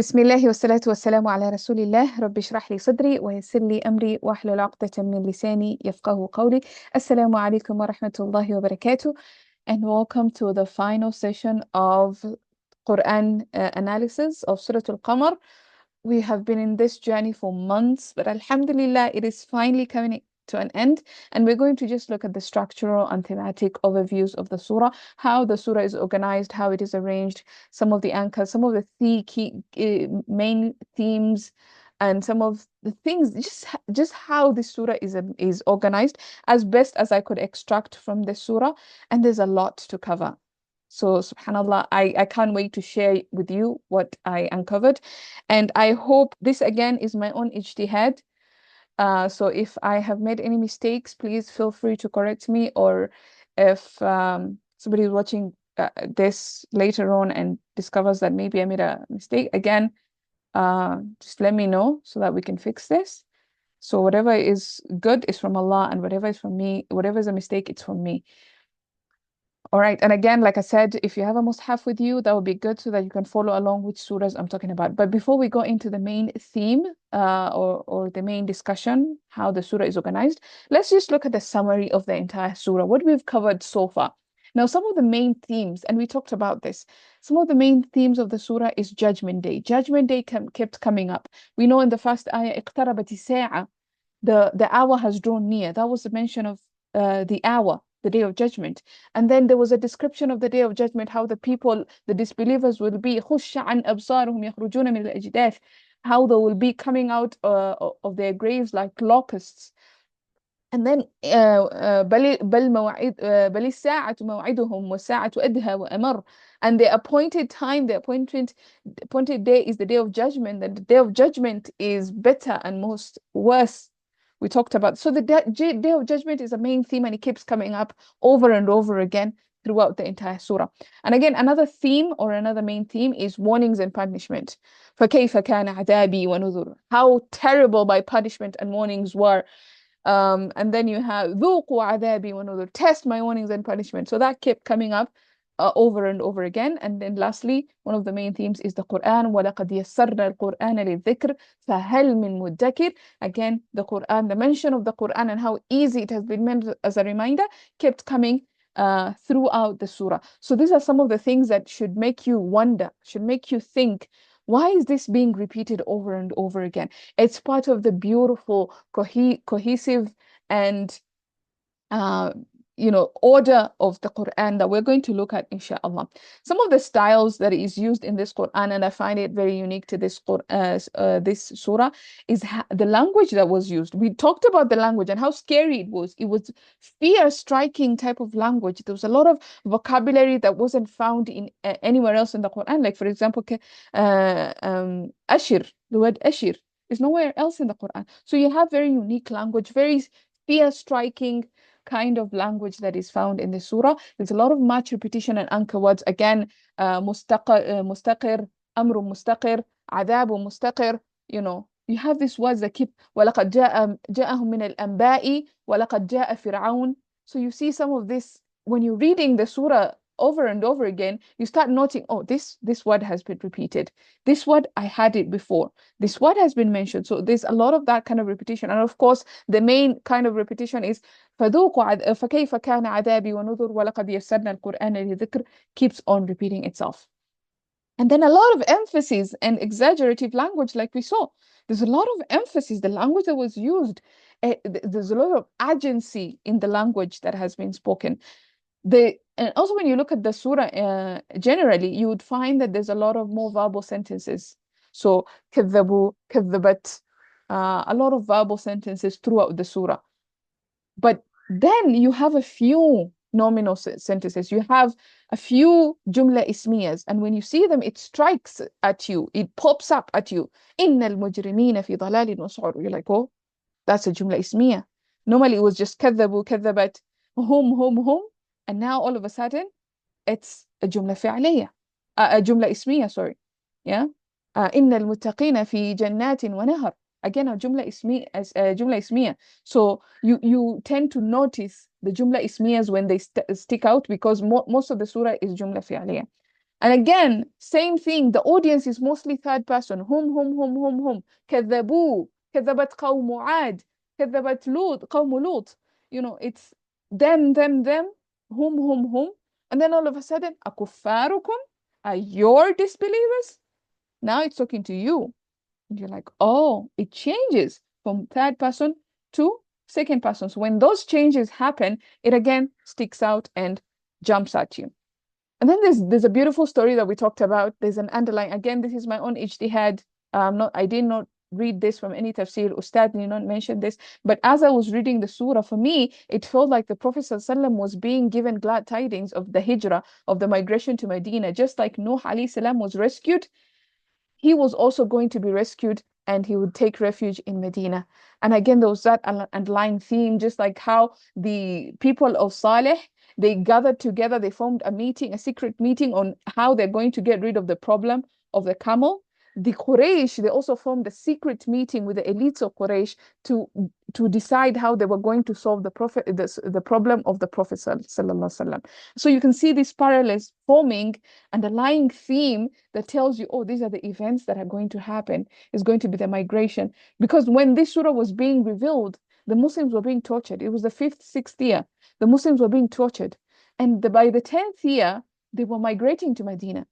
بسم الله والصلاة والسلام على رسول الله. رب اشرح لي صدري ويسر لي أمري واحلل عقدة من لساني يفقه قولي. السلام عليكم ورحمة الله وبركاته, and welcome to the final session of Quran analysis of Surah Al-Qamar. We have been in this journey for months, but Alhamdulillah, it is finally coming to an end. And we're going to just look at the structural and thematic overviews of the surah, how the surah is organized, how it is arranged, some of the anchors, some of the key main themes, and some of the things, just how the surah is organized as best as I could extract from the surah. And there's a lot to cover. So, subhanAllah, I can't wait to share with you what I uncovered. And I hope this again is my own ijtihad. So if I have made any mistakes, please feel free to correct me. Or if somebody is watching this later on and discovers that maybe I made a mistake, again, just let me know so that we can fix this. So whatever is good is from Allah, and whatever is from me, whatever is a mistake, it's from me. All right. And again, like I said, if you have a mushaf with you, that would be good so that you can follow along which surahs I'm talking about. But before we go into the main theme or the main discussion, how the surah is organized, let's just look at the summary of the entire surah, what we've covered so far. Now, some of the main themes, and we talked about this, some of the main themes of the surah is Judgment Day. Judgment Day kept coming up. We know in the first ayah, اقتربت الساعة, the hour has drawn near. That was the mention of the hour, the day of judgment. And then there was a description of the day of judgment, how the people, the disbelievers will be خش عن أبصارهم يخرجون من الأجداث, how they will be coming out of their graves like locusts. And then بل الساعة موعدهم والساعة أدهى وأمر. And the appointed time, the appointed day is the day of judgment. And the day of judgment is better and most worse. We talked about. So the day of judgment is a main theme, and it keeps coming up over and over again throughout the entire surah. And again, another theme or another main theme is warnings and punishment. فكيف كان عذابي ونذر. How terrible my punishment and warnings were. And then you have ذوقوا عذابي ونذر. Test my warnings and punishment. So that kept coming up over and over again. And then lastly, one of the main themes is the Quran. وَلَقَدْ يَسَّرْنَا الْقُرْآنَ لِلذِّكْرِ فَهَلْ مِن مُدَّكِرٍ. Again, the Quran, the mention of the Quran and how easy it has been meant as a reminder kept coming throughout the surah. So these are some of the things that should make you wonder, should make you think, why is this being repeated over and over again? It's part of the beautiful, cohesive, and order of the Quran that we're going to look at, inshallah. Some of the styles that is used in this Quran, and I find it very unique to this this surah, is the language that was used. We talked about the language and how scary it was. It was fear-striking type of language. There was a lot of vocabulary that wasn't found in anywhere else in the Quran. Like, for example, ashir, the word ashir is nowhere else in the Quran. So you have very unique language, very fear-striking kind of language that is found in the surah. There's a lot of much repetition and anchor words. Again, mustaqir, amru mustaqir, adabu mustaqir. You have these words that keep وَلَقَدْ جَاءَهُم مِّنَ الْأَنبَاءِ وَلَقَدْ جَاءَ فِرْعَوْنَ. So you see some of this when you're reading the surah over and over again, you start noting, oh, this word has been repeated. This word, I had it before. This word has been mentioned. So there's a lot of that kind of repetition. And of course, the main kind of repetition is فكيف كان عذابي ونذر ولقد يسرنا القرآن للذكر, keeps on repeating itself. And then a lot of emphasis and exaggerative language, like we saw. There's a lot of emphasis, the language that was used. There's a lot of agency in the language that has been spoken. And also when you look at the surah generally, you would find that there's a lot of more verbal sentences. So كذبوا, كذبت, a lot of verbal sentences throughout the surah. But then you have a few nominal sentences. You have a few jumla ismiyas, and when you see them, it strikes at you. It pops up at you. إن المجرمين في ضلال وسعر. You're like, oh, that's a jumla ismiya. Normally it was just كذبوا, كذبت, هم. And now all of a sudden, it's a jumla fi'liya, a jumla ismiya, sorry. Yeah. إن المتقين في جنات ونهر. Again, a jumla ismiya. So you tend to notice the jumla ismiyas when they stick out, because most of the surah is jumla fi'liya. And again, same thing. The audience is mostly third person. هم. كذبوا. كذبت قوم عاد. كذبت لوط. قوم لوط. You know, it's them. هم. And then all of a sudden, أكفاركم? Are your disbelievers? Now it's talking to you. And you're like, oh, it changes from third person to second person. So when those changes happen, it again sticks out and jumps at you. And then there's a beautiful story that we talked about. There's an underlying, again, this is my own ijtihad. I did not read this from any tafsir. Ustad did not mention this. But as I was reading the surah, for me, it felt like the Prophet ﷺ was being given glad tidings of the hijrah, of the migration to Medina. Just like Nuh alayhi salam was rescued, he was also going to be rescued and he would take refuge in Medina. And again, there was that underlying theme, just like how the people of Saleh, they gathered together, they formed a meeting, a secret meeting on how they're going to get rid of the problem of the camel. The Quraysh, they also formed a secret meeting with the elites of Quraysh to decide how they were going to solve the problem of the Prophet ﷺ. So you can see these parallels forming underlying theme that tells you, oh, these are the events that are going to happen. It's going to be the migration. Because when this surah was being revealed, the Muslims were being tortured. It was the 5th, 6th year. The Muslims were being tortured. And by the 10th year, they were migrating to Medina.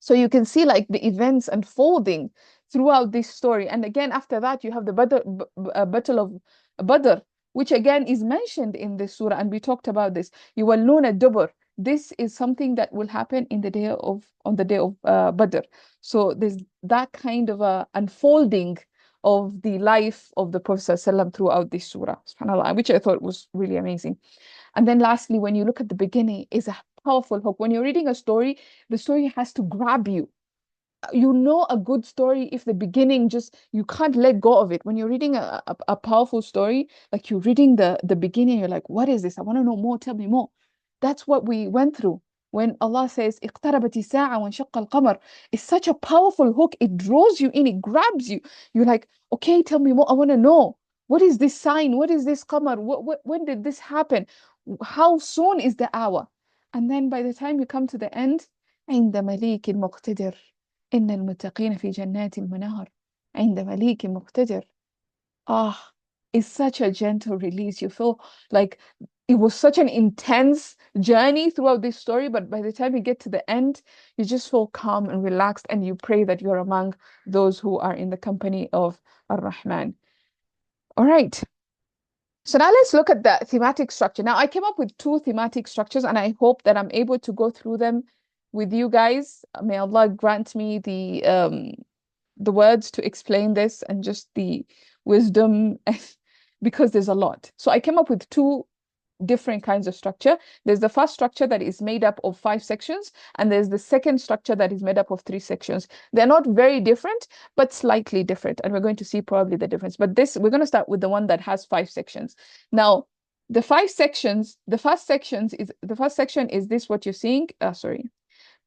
So you can see like the events unfolding throughout this story. And again, after that, you have the Battle of Badr, which again is mentioned in this surah. And we talked about this. يُوَلُّونَ الدُّبُرَ. This is something that will happen on the day of Badr. So there's that kind of a unfolding of the life of the Prophet ﷺ throughout this surah, subhanAllah, which I thought was really amazing. And then lastly, when you look at the beginning, is a powerful hook. When you're reading a story, the story has to grab you. You know a good story if the beginning just, you can't let go of it. When you're reading a powerful story, like you're reading the beginning, you're like, what is this? I want to know more. Tell me more. That's what we went through. When Allah says, اقتربت الساعة وانشق القمر, it's such a powerful hook. It draws you in, it grabs you. You're like, okay, tell me more. I want to know. What is this sign? What is this qamar? When did this happen? How soon is the hour? And then by the time you come to the end, عند مليك مقتدر إن المتقين في جنات ونهر عند مليك مقتدر. Ah, it's such a gentle release. You feel like it was such an intense journey throughout this story, but by the time you get to the end, you just feel calm and relaxed, and you pray that you're among those who are in the company of Ar-Rahman. All right. So now let's look at the thematic structure. Now I came up with 2 thematic structures, and I hope that I'm able to go through them with you guys. May Allah grant me the words to explain this and just the wisdom because there's a lot. So I came up with 2 different kinds of structure. There's the first structure that is made up of 5 sections, and there's the second structure that is made up of 3 sections. They're not very different, but slightly different, and we're going to see probably the difference. But we're going to start with the one that has 5 sections. Now, the 5 sections, the first section is this, what you're seeing.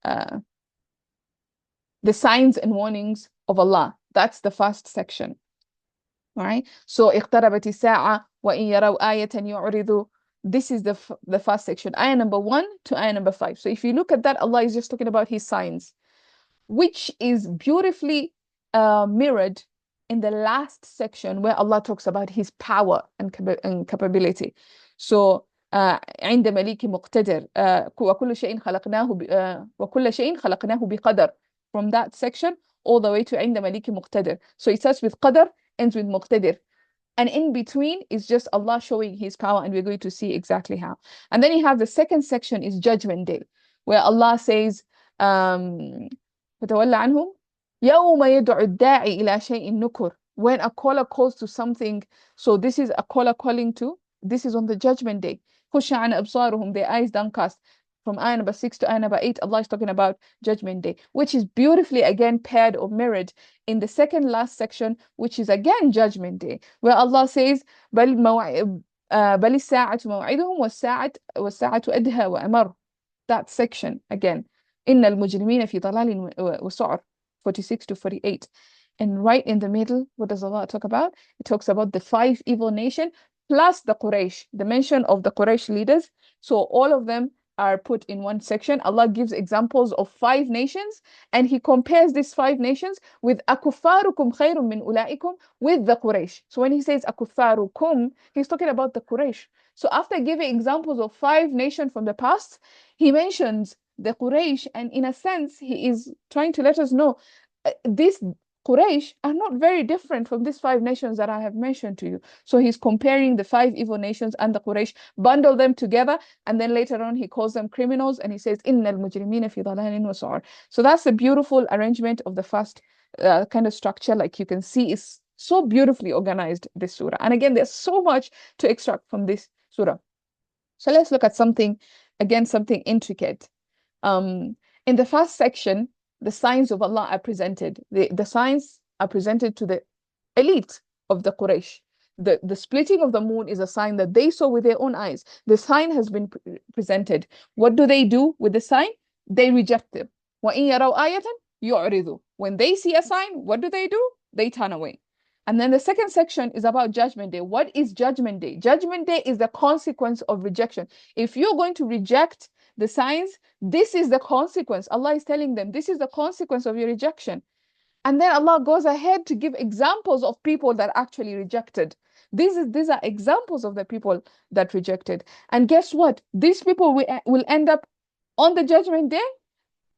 The signs and warnings of Allah. That's the first section. All right. So اقتربت الساعة وإن يروا آية يعرضوا. This is the first section, ayah number 1 to ayah number 5. So if you look at that, Allah is just talking about his signs, which is beautifully mirrored in the last section where Allah talks about his power and capability. So عند مليك مقتدر وكل شيء خلقناه بقدر. From that section all the way to عند مليك مقتدر. So it starts with qadr, ends with muqtadir. And in between is just Allah showing his power, and we're going to see exactly how. And then you have the second section is Judgment Day, where Allah says, فَتَوَلَّ عَنْهُمْ يَوْمَ يَدْعُ الدَّاعِ إِلَى شَيْءٍ نُكُرٍ. When a caller calls to something, so this is a caller calling to, this is on the Judgment Day. خُشَّ عَنْ أَبْصَارُهُمْ, their eyes downcast. From ayah number 6 to ayah number 8, Allah is talking about Judgment Day, which is beautifully again paired or mirrored in the second last section, which is again Judgment Day, where Allah says, بَلِ السَّاعَةُ مَوْعِدُهُمْ وَالسَّاعَةُ أَدْهَى وَأَمَرُ. That section again. إِنَّ الْمُجْرِمِينَ فِي ضَلَالٍ وَسُعُرٍ, 46 to 48. And right in the middle, what does Allah talk about? It talks about the 5 evil nations plus the Quraysh, the mention of the Quraysh leaders. So all of them are put in one section. Allah gives examples of 5 nations, and He compares these 5 nations with أَكُفَّارُكُمْ خَيْرٌ مِّنْ أُولَٰئِكُمْ, with the Quraysh. So when He says أَكُفَّارُكُمْ, He's talking about the Quraysh. So after giving examples of 5 nations from the past, He mentions the Quraysh, and in a sense, He is trying to let us know these Quraysh are not very different from these 5 nations that I have mentioned to you. So He's comparing the 5 evil nations and the Quraysh, bundle them together, and then later on He calls them criminals, and He says, إِنَّ الْمُجْرِمِينَ فِي ضَلَالٍ وَسُعُرٍ. So that's a beautiful arrangement of the first kind of structure. Like you can see, is so beautifully organized, this surah. And again, there's so much to extract from this surah. So let's look at something, again, something intricate. In the first section, the signs of Allah are presented. The signs are presented to the elite of the Quraysh. The splitting of the moon is a sign that they saw with their own eyes. The sign has been presented. What do they do with the sign? They reject them. وَإِن يَرَوْا آيَةً يُعْرِضُوا. When they see a sign, what do? They turn away. And then the second section is about Judgment Day. What is Judgment Day? Judgment Day is the consequence of rejection. If you're going to reject the signs, this is the consequence. Allah is telling them, this is the consequence of your rejection. And then Allah goes ahead to give examples of people that actually rejected. These are examples of the people that rejected. And guess what? These people will end up on the Judgment Day,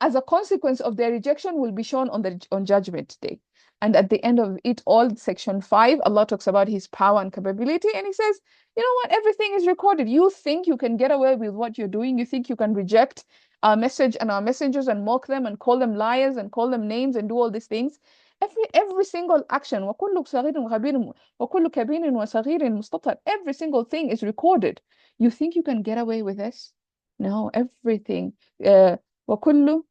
as a consequence of their rejection, will be shown on Judgment Day. And at the end of it all, section 5, Allah talks about His power and capability, and He says, you know what, everything is recorded. You think you can get away with what you're doing? You think you can reject our message and our messengers and mock them and call them liars and call them names and do all these things? Every single action, every single thing is recorded. You think you can get away with this? No, everything. وَكُلُّ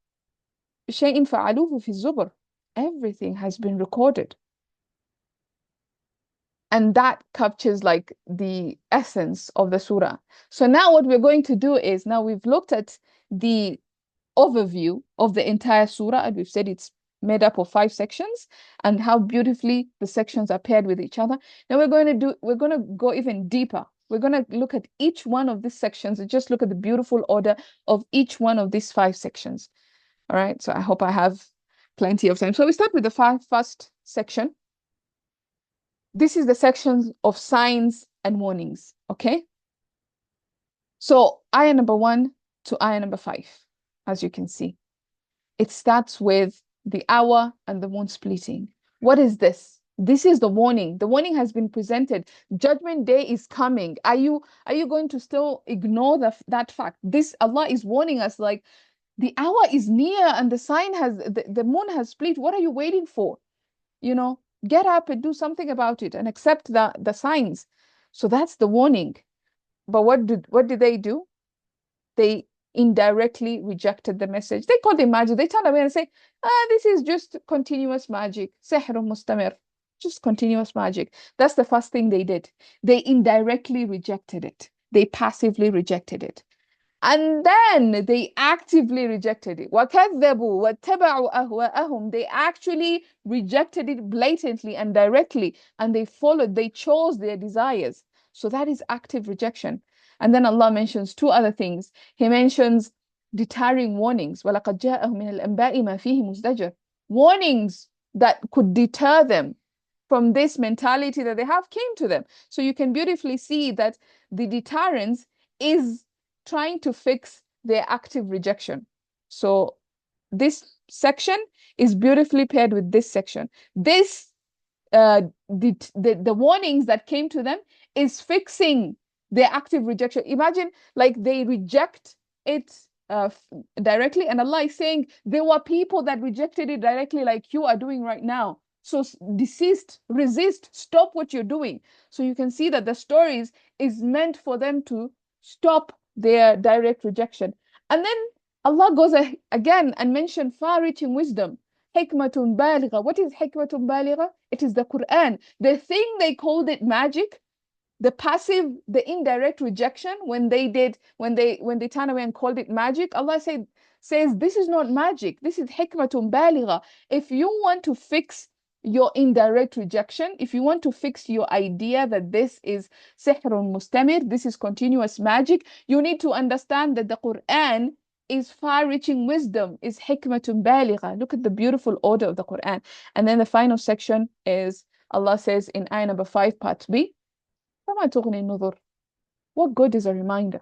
شَيْءٍ فَعَلُوهُ فِي الزُّبُرِ. Everything has been recorded. And that captures like the essence of the surah. So now what we're going to do is, now we've looked at the overview of the entire surah, and we've said it's made up of 5 sections and how beautifully the sections are paired with each other. Now we're going to go even deeper. We're going to look at each one of these sections and just look at the beautiful order of each one of these 5 sections. All right, so I hope I have plenty of time. So we start with the first section. This is the section of signs and warnings, okay? So ayah number 1 to ayah number 5, as you can see. It starts with the hour and the moon splitting. What is this? This is the warning. The warning has been presented. Judgment Day is coming. Are you going to still ignore that fact? This, Allah is warning us, like, the hour is near and the sign has, the moon has split. What are you waiting for? You know, get up and do something about it and accept the signs. So that's the warning. But what did they do? They indirectly rejected the message. They called it magic. They turned away and say, this is just continuous magic. Sihr mustamir. Just continuous magic. That's the first thing they did. They indirectly rejected it. They passively rejected it. And then they actively rejected it. وَكَذَّبُوا وَاتَّبَعُوا أَهْوَاءَهُمْ. They actually rejected it blatantly and directly, and they chose their desires. So that is active rejection. And then Allah mentions 2 other things. He mentions deterring warnings. وَلَقَدْ جَاءَهُم مِّنَ الْأَنبَاءِ مَا فِيهِ مُزْدَجَرٌ. Warnings that could deter them from this mentality that they have came to them. So you can beautifully see that the deterrence is trying to fix their active rejection. So this section is beautifully paired with this section. This the warnings that came to them is fixing their active rejection. Imagine, like, they reject it directly, and Allah is saying there were people that rejected it directly, like you are doing right now. So desist, resist, stop what you're doing. So you can see that the stories is meant for them to stop their direct rejection. And then Allah goes again and mentions far-reaching wisdom. Hikmatun baligha. What is hikmatun baligha? It is the Quran. The thing they called it magic, the passive, the indirect rejection, when they turned away and called it magic, Allah says this is not magic. This is hikmatun baligha. If you want to fix your indirect rejection, if you want to fix your idea that this is sihrun mustamir, this is continuous magic, you need to understand that the Quran is far-reaching wisdom, is hikmatun baligha. Look at the beautiful order of the Quran. And then the final section is, Allah says in ayah number 5, part B, فَمَا تُغْنِ النُّذُرُ. What good is a reminder?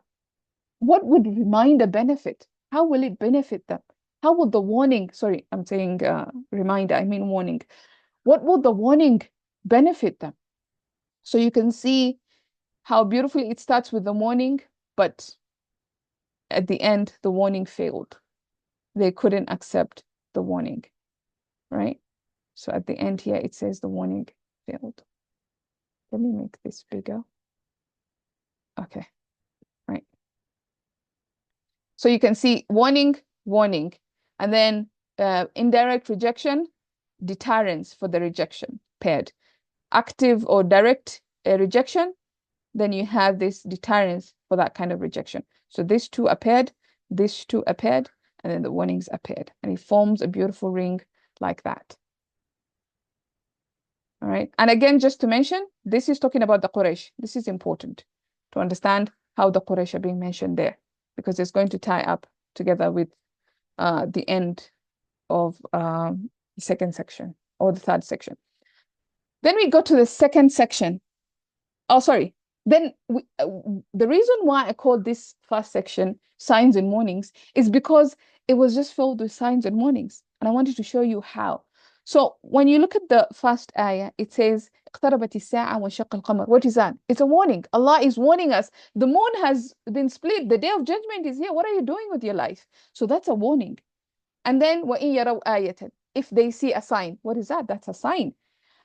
What would reminder benefit? How will it benefit them? How would the warning, sorry, I'm saying reminder, I mean warning. What would the warning benefit them? So you can see how beautifully it starts with the warning, but at the end, the warning failed. They couldn't accept the warning, right? So at the end here, it says the warning failed. Let me make this bigger. Okay, right. So you can see warning, warning, and then indirect rejection, deterrence for the rejection, paired. Active or direct rejection, then you have this deterrence for that kind of rejection. So these two are paired, these two are paired, and then the warnings are paired. And it forms a beautiful ring like that. All right. And again, just to mention, this is talking about the Quraysh. This is important to understand how the Quraysh are being mentioned there, because it's going to tie up together with the end of the second section or the third section. Then we go to the second section. Oh, sorry. Then the reason why I called this first section signs and warnings is because it was just filled with signs and warnings. And I wanted to show you how. So when you look at the first ayah, it says, اقتربت الساعة وانشق القمر. What is that? It's a warning. Allah is warning us. The moon has been split. The day of judgment is here. What are you doing with your life? So that's a warning. And then وَإِن يَرَوْا آيَةً. If they see a sign, what is that? That's a sign.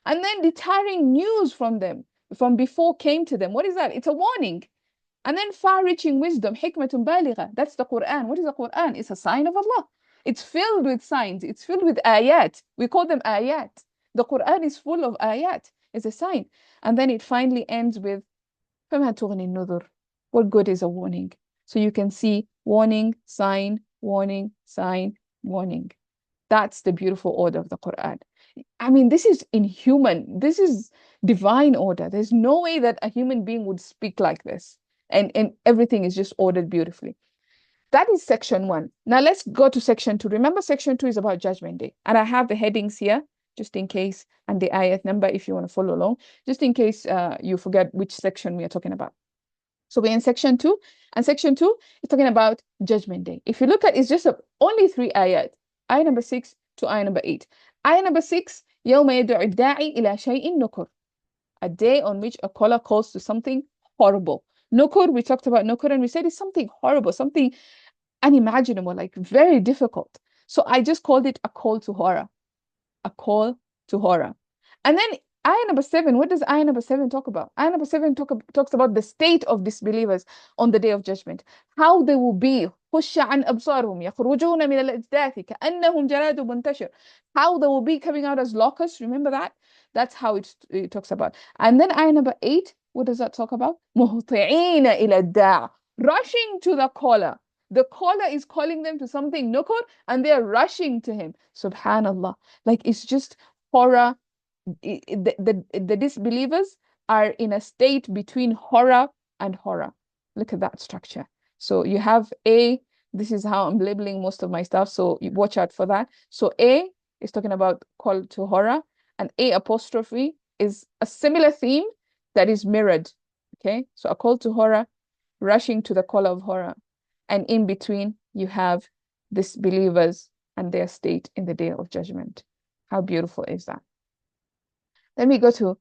And then deterring news from them, from before came to them. What is that? It's a warning. And then far-reaching wisdom, hikmatun baligha. That's the Quran. What is the Quran? It's a sign of Allah. It's filled with signs. It's filled with ayat. We call them ayat. The Quran is full of ayat. It's a sign. And then it finally ends with فَمَا تُغْنِ النُّذُرُ. What good is a warning? So you can see warning, sign, warning, sign, warning. That's the beautiful order of the Quran. I mean, this is inhuman. This is divine order. There's no way that a human being would speak like this. And everything is just ordered beautifully. That is section 1. Now let's go to section 2. Remember, section 2 is about Judgment Day. And I have the headings here, just in case, and the ayat number if you want to follow along, just in case you forget which section we are talking about. So we're in section 2, and section 2 is talking about Judgment Day. If you look at, it's just only 3 ayat. Ayah number 6 to ayah number 8. Ayah number 6, يَوْمَ يَدْعُ الدَّاعِي إِلَى شَيْءٍ نُكُرٍ. A day on which a caller calls to something horrible. Nukur, we talked about nukur, and we said it's something horrible, something unimaginable, like very difficult. So I just called it a call to horror. A call to horror. And then ayah number 7, what does ayah number 7 talk about? Ayah number 7 talks about the state of disbelievers on the day of judgment. How they will be. خُشَّ عَنْ أَبْصَارُهُمْ يَخْرُجُونَ مِنَ الْأَجْدَاثِ كَأَنَّهُمْ جَرَادٌ مُنْتَشِرٌ. How they will be coming out as locusts. Remember that? That's how it talks about. And then ayah number 8, what does that talk about? مُهْطِعِينَ إِلَى الدَّاعِ. Rushing to the caller. The caller is calling them to something nukur, and they're rushing to him. Subhanallah. Like, it's just horror. The disbelievers are in a state between horror and horror. Look at that structure. So you have A, this is how I'm labeling most of my stuff, so you watch out for that. So A is talking about call to horror, and A apostrophe is a similar theme that is mirrored. Okay, so a call to horror, rushing to the call of horror. And in between, you have disbelievers and their state in the day of judgment. How beautiful is that? Let me go to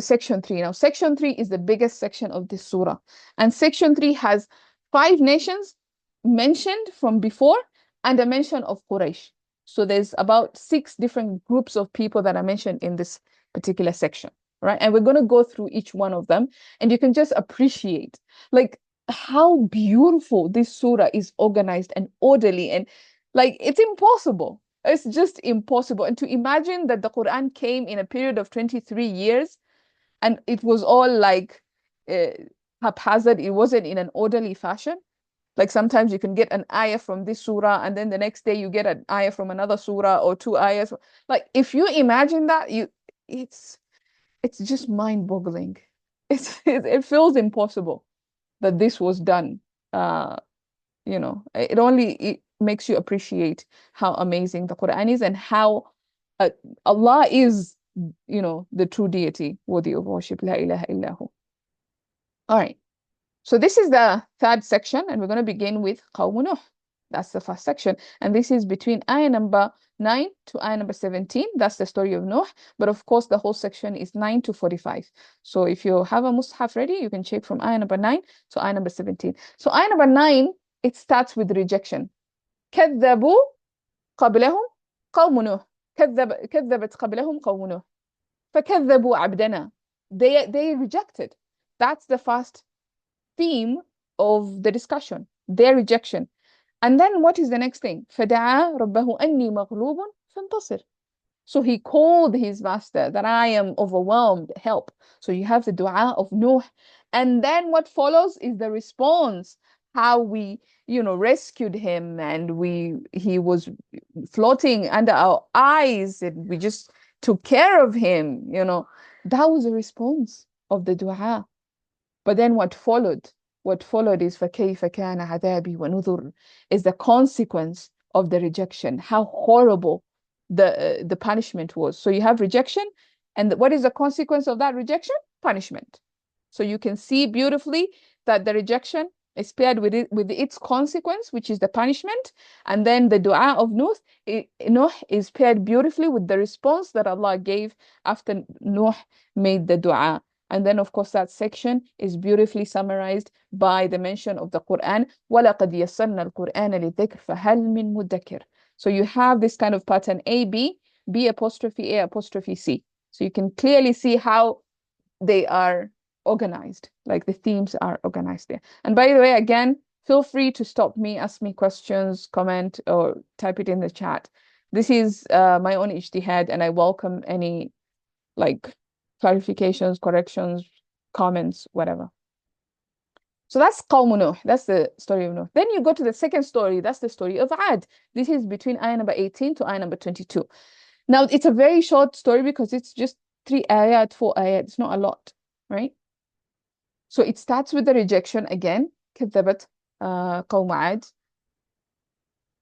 section 3. Now, section 3 is the biggest section of this surah. And section 3 has 5 nations mentioned from before and a mention of Quraysh. So there's about 6 different groups of people that are mentioned in this particular section, right? And we're going to go through each one of them, and you can just appreciate like how beautiful this surah is organized and orderly, and like it's impossible. It's just impossible. And to imagine that the Quran came in a period of 23 years and it was all like haphazard, it wasn't in an orderly fashion. Like sometimes you can get an ayah from this surah, and then the next day you get an ayah from another surah or two ayahs. Like if you imagine that, it's it's just mind-boggling. It feels impossible that this was done. Uh, it makes you appreciate how amazing the Quran is and how uh, Allah is, the true deity worthy of worship. La ilaha illahu. All right. So this is the third section, and we're going to begin with Qawm Nuh. That's the first section. And this is between ayah number 9 to ayah number 17. That's the story of Nuh. But of course, the whole section is 9 to 45. So if you have a Mus'haf ready, you can check from ayah number 9 to ayah number 17. So ayah number 9, it starts with rejection. كذبوا قبلهم قوم نوح كذبت قبلهم قوم نوح فكذبوا عبدنا. They rejected. That's the first theme of the discussion, their rejection. And then what is the next thing? فدعا ربه أني مغلوب فانتصر. So he called his master that I am overwhelmed, help. So you have the dua of Nuh. And then what follows is the response, how we, rescued him, and he was floating under our eyes, and we just took care of him, That was a response of the dua. But then what followed? What followed is فَكَيْفَ كَانَ عَذَابِي وَنُذُرْ, is the consequence of the rejection. How horrible the punishment was. So you have rejection, and what is the consequence of that rejection? Punishment. So you can see beautifully that the rejection is paired with its consequence, which is the punishment, and then the dua of Nuh is paired beautifully with the response that Allah gave after Nuh made the dua. And then, of course, that section is beautifully summarized by the mention of the Quran. وَلَقَدْ يَسَّرْنَا الْقُرْآنَ لِلذِّكْرِ فَهَلْ مِن مُدَّكِرٍ. So you have this kind of pattern A, B, B apostrophe, A apostrophe, C. So you can clearly see how they are organized, like the themes are organized there. And by the way, again, feel free to stop me, ask me questions, comment, or type it in the chat. This is my own ijtihad, and I welcome any clarifications, corrections, comments, whatever. So that's Qawm Nuh. That's the story of Nuh. Then you go to the second story. That's the story of Ad. This is between ayah number 18 to ayah number 22. Now, it's a very short story because it's just 3 ayat, 4 ayat. It's not a lot, right? So it starts with the rejection again. كذبت قوم عاد.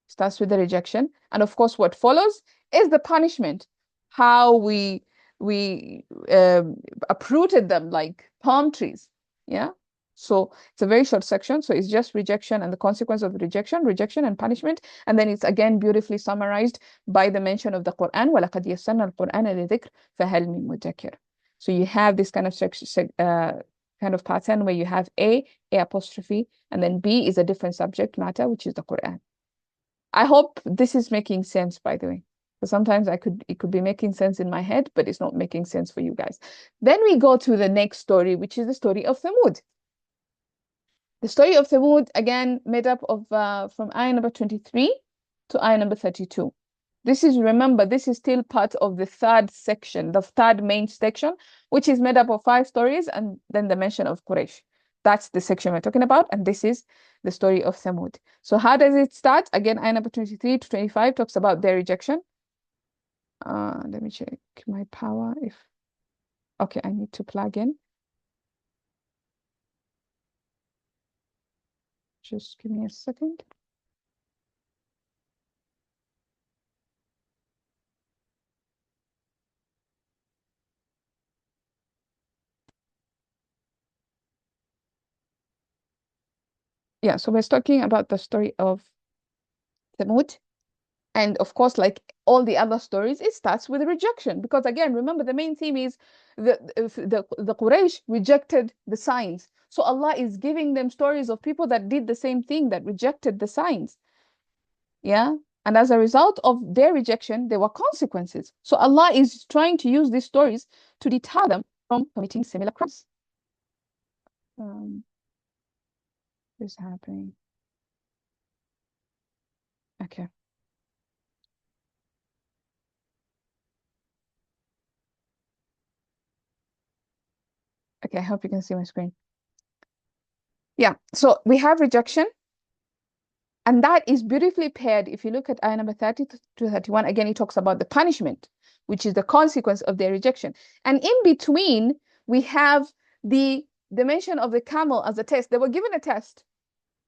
Starts with the rejection. And of course, what follows is the punishment. How we uprooted them like palm trees. Yeah. So it's a very short section. So it's just rejection and the consequence of rejection and punishment. And then it's again beautifully summarized by the mention of the Quran. وَلَقَدْ يَسَّرْنَا الْقُرْآنَ لِذِكْرِ فَهَلْ مِن مُدَّكِرٍ. So you have this kind of kind of pattern where you have A apostrophe, and then B is a different subject matter, which is the Quran. I hope this is making sense, by the way. So sometimes it could be making sense in my head, but it's not making sense for you guys. Then we go to the next story, which is the story of Thamud. The story of Thamud, again, made up of from ayah number 23 to ayah number 32. Remember, this is still part of the third section, the third main section, which is made up of 5 stories and then the mention of Quraysh. That's the section we're talking about, and this is the story of Thamud. So how does it start? Again, ayah number 23 to 25 talks about their rejection. Let me check my power. Okay, I need to plug in. Just give me a second. Yeah, so we're talking about the story of Thamud. And of course, like all the other stories, it starts with rejection. Because again, remember, the main theme is the Quraysh rejected the signs. So Allah is giving them stories of people that did the same thing, that rejected the signs. Yeah. And as a result of their rejection, there were consequences. So Allah is trying to use these stories to deter them from committing similar crimes. What is happening? Okay. Okay, I hope you can see my screen. Yeah, so we have rejection, And that is beautifully paired. If you look at ayah number 30 to 31, again, it talks about the punishment, which is the consequence of their rejection. And in between, we have the mention of the camel as a test. They were given a test.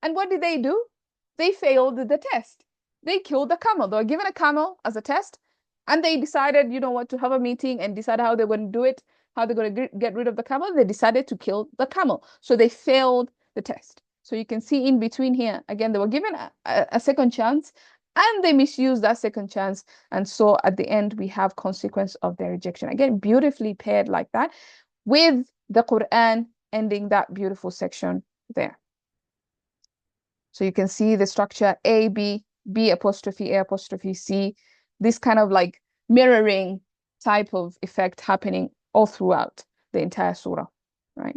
And what did they do? They failed the test. They killed the camel. They were given a camel as a test. And they decided, you know what, to have a meeting and decide how they're going to do it, how they're going to get rid of the camel. They decided to kill the camel. So they failed the test. So you can see in between here, again, they were given a second chance and they misused that second chance. And so at the end, we have consequence of their rejection. Again, beautifully paired like that with the Quran ending that beautiful section there. So you can see the structure A, B, B apostrophe, A apostrophe, C, this kind of like mirroring type of effect happening all throughout the entire surah, right?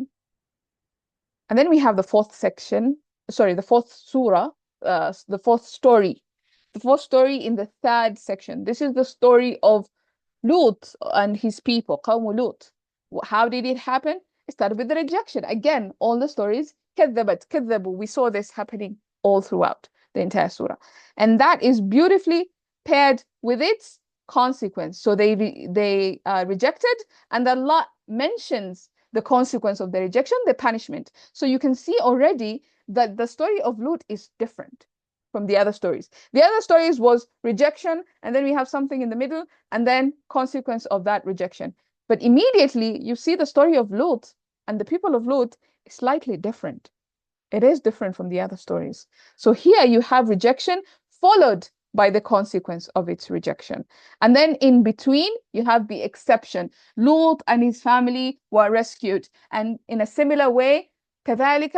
And then we have the fourth section, sorry, the fourth surah, the fourth story. The fourth story in the third section. This is the story of Lut and his people, Qawm Lut. How did it happen? It started with the rejection. Again, all the stories, كذبت, كذبوا. We saw this happening all throughout the entire surah. And that is beautifully paired with its consequence. So they rejected, and Allah mentions the consequence of the rejection, the punishment. So you can see already that the story of Lut is different from the other stories. The other stories was rejection, and then we have something in the middle, and then consequence of that rejection. But immediately you see the story of Lut and the people of Lut is slightly different. It is different from the other stories. So here you have rejection followed by the consequence of its rejection. And then in between, you have the exception. Lut and his family were rescued. And in a similar way, كذلك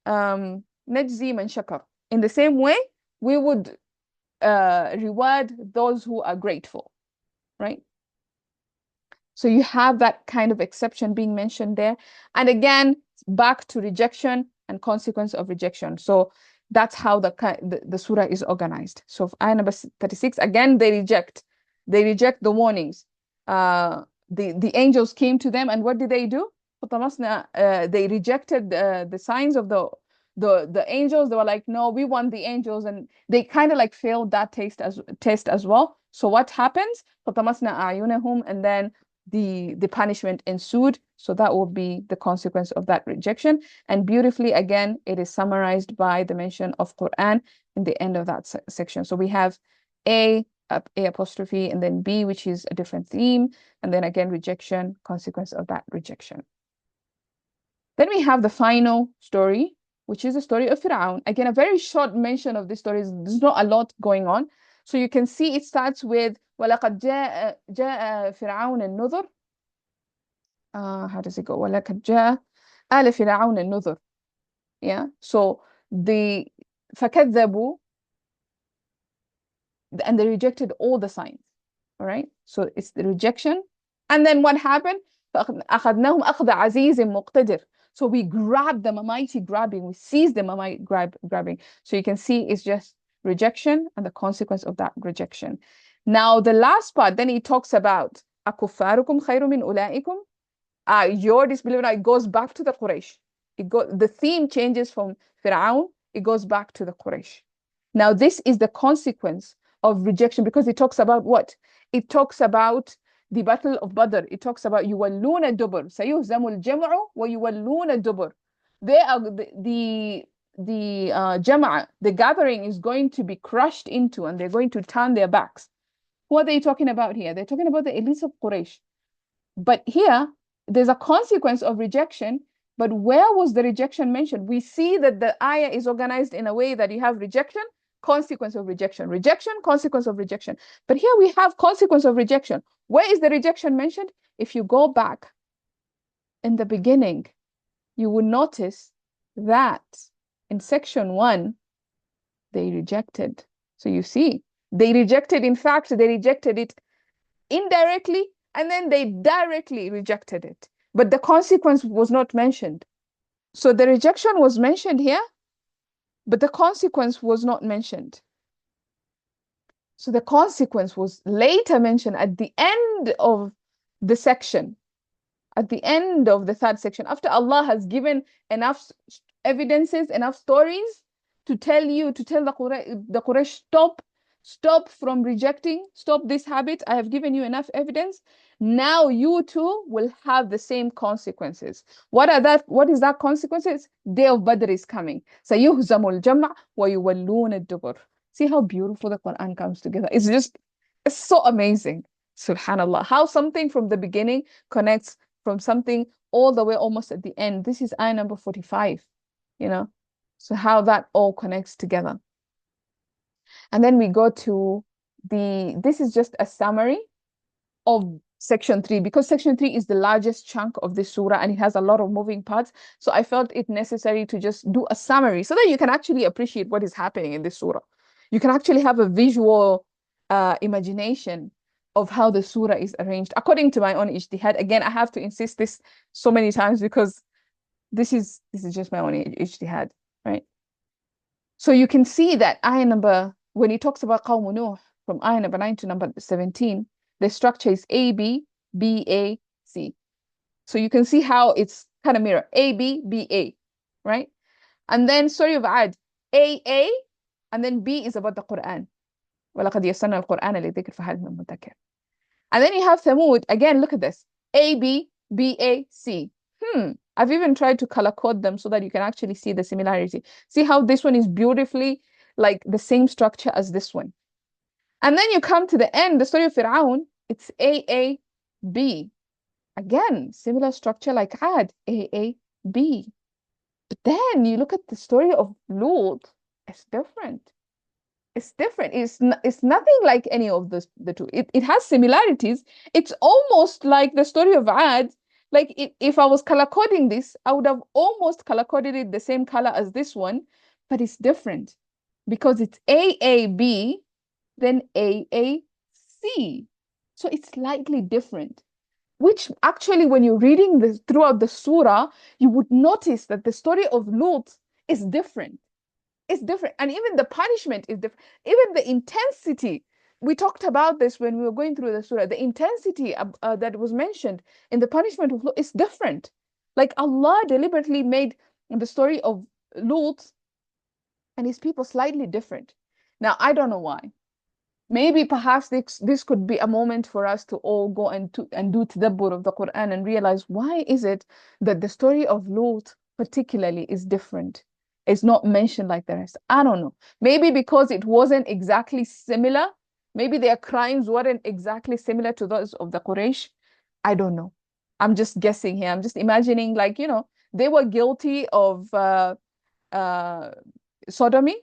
نجزي من شكر. In the same way, we would reward those who are grateful, right? So you have that kind of exception being mentioned there. And again, back to rejection and consequence of rejection. So that's how the surah is organized. So ayah number 36, again, they reject the warnings. The angels came to them, and what did they do? They rejected the signs of the angels. They were like, no, we want the angels, and they kind of like failed that test as well. So what happens? And then the punishment ensued. So that will be the consequence of that rejection. And beautifully, again, it is summarized by the mention of Quran in the end of that section. So we have A apostrophe, and then B, which is a different theme, and then again rejection, consequence of that rejection. Then we have the final story, which is the story of Fir'aun. Again, a very short mention of this story. There's not a lot going on. So you can see it starts with وَلَقَدْ جَاءَ فِرْعَوْنَ النُّذُرُ. How does it go? وَلَقَدْ جَاءَ آلَ فِرْعَوْنَ النُّذُرُ. Yeah. So the فَكَذَّبُوا, and they rejected all the signs. All right. So it's the rejection. And then what happened? فَأَخَذْنَاهُمْ أَخْذَ عَزِيزٍ مُقْتَدِرٍ. So we grabbed them, a mighty grabbing. We seized them, a mighty grabbing. So you can see it's just rejection and the consequence of that rejection. Now, the last part, then he talks about أَكُفَّارُكُمْ خَيْرٌ مِنْ أُولَٰئِكُمْ. Your disbelief, it goes back to the Quraysh. The theme changes from Fir'aun, it goes back to the Quraysh. Now, this is the consequence of rejection, because it talks about what? It talks about the Battle of Badr. It talks about يُوَلُّونَ الدُّبُرَ سَيُهْزَمُ الْجَمْعُ وَيُوَلُّونَ الدُّبُرَ. They are the Jam'a, the gathering is going to be crushed into, and they're going to turn their backs. Who are they talking about here? They're talking about the elites of Quraysh. But here, there's a consequence of rejection. But where was the rejection mentioned? We see that the ayah is organized in a way that you have rejection, consequence of rejection, rejection, consequence of rejection. But here we have consequence of rejection. Where is the rejection mentioned? If you go back in the beginning, you will notice that in section 1, they rejected. So you see, they rejected, in fact, they rejected it indirectly, and then they directly rejected it. But the consequence was not mentioned. So the rejection was mentioned here, but the consequence was not mentioned. So the consequence was later mentioned at the end of the section, at the end of the third section, after Allah has given enough evidences, enough stories, to tell the Quraysh, stop from rejecting, stop this habit. I have given you enough evidence. Now you too will have the same consequences. What is that consequences? Day of Badr is coming. سيهزم الجمع ويولون الدبر. See how beautiful the Quran comes together. It's so amazing. Subhanallah. How something from the beginning connects from something all the way almost at the end. This is ayah number 45, you know. So how that all connects together. And then we go to this is just a summary of section 3, because section 3 is the largest chunk of this surah and it has a lot of moving parts. So I felt it necessary to just do a summary so that you can actually appreciate what is happening in this surah. You can actually have a visual imagination of how the surah is arranged according to my own ijtihad. Again, I have to insist this so many times because this is just my own ijtihad, right? So you can see that when he talks about Qawm Nuh, from ayah number 9 to number 17, the structure is A, B, B, A, C. So you can see how it's kind of mirror. A, B, B, A, right? And then Surah of Ad, A, and then B is about the Quran. وَلَقَدْ يَسَّرْنَا الْقُرْآنَ لِلذِّكْرِ فَهَلْ مِن مُدَّكِرٍ. And then you have Thamud. Again, look at this. A, B, B, A, C. I've even tried to color code them so that you can actually see the similarity. See how this one is beautifully like the same structure as this one. And then you come to the end, the story of Fir'aun, it's A, B. Again, similar structure like Ad, A, B. But then you look at the story of Lut, it's different. It's different. It's nothing like any of the two. It has similarities. It's almost like the story of Ad. Like if I was color coding this, I would have almost color coded it the same color as this one, but it's different because it's A, B, then A, C. So it's slightly different, which actually when you're reading this throughout the surah, you would notice that the story of Lut is different. It's different. And even the punishment is different. Even the intensity. We talked about this when we were going through the surah. The intensity that was mentioned in the punishment of Lut is different. Like Allah deliberately made the story of Lut and his people slightly different. Now, I don't know why. Maybe perhaps this could be a moment for us to all go and do tadabbur of the Quran and realize, why is it that the story of Lut particularly is different? It's not mentioned like the rest. I don't know. Maybe because it wasn't exactly similar. Maybe their crimes weren't exactly similar to those of the Quraysh. I don't know. I'm just guessing here. I'm just imagining, like, they were guilty of sodomy,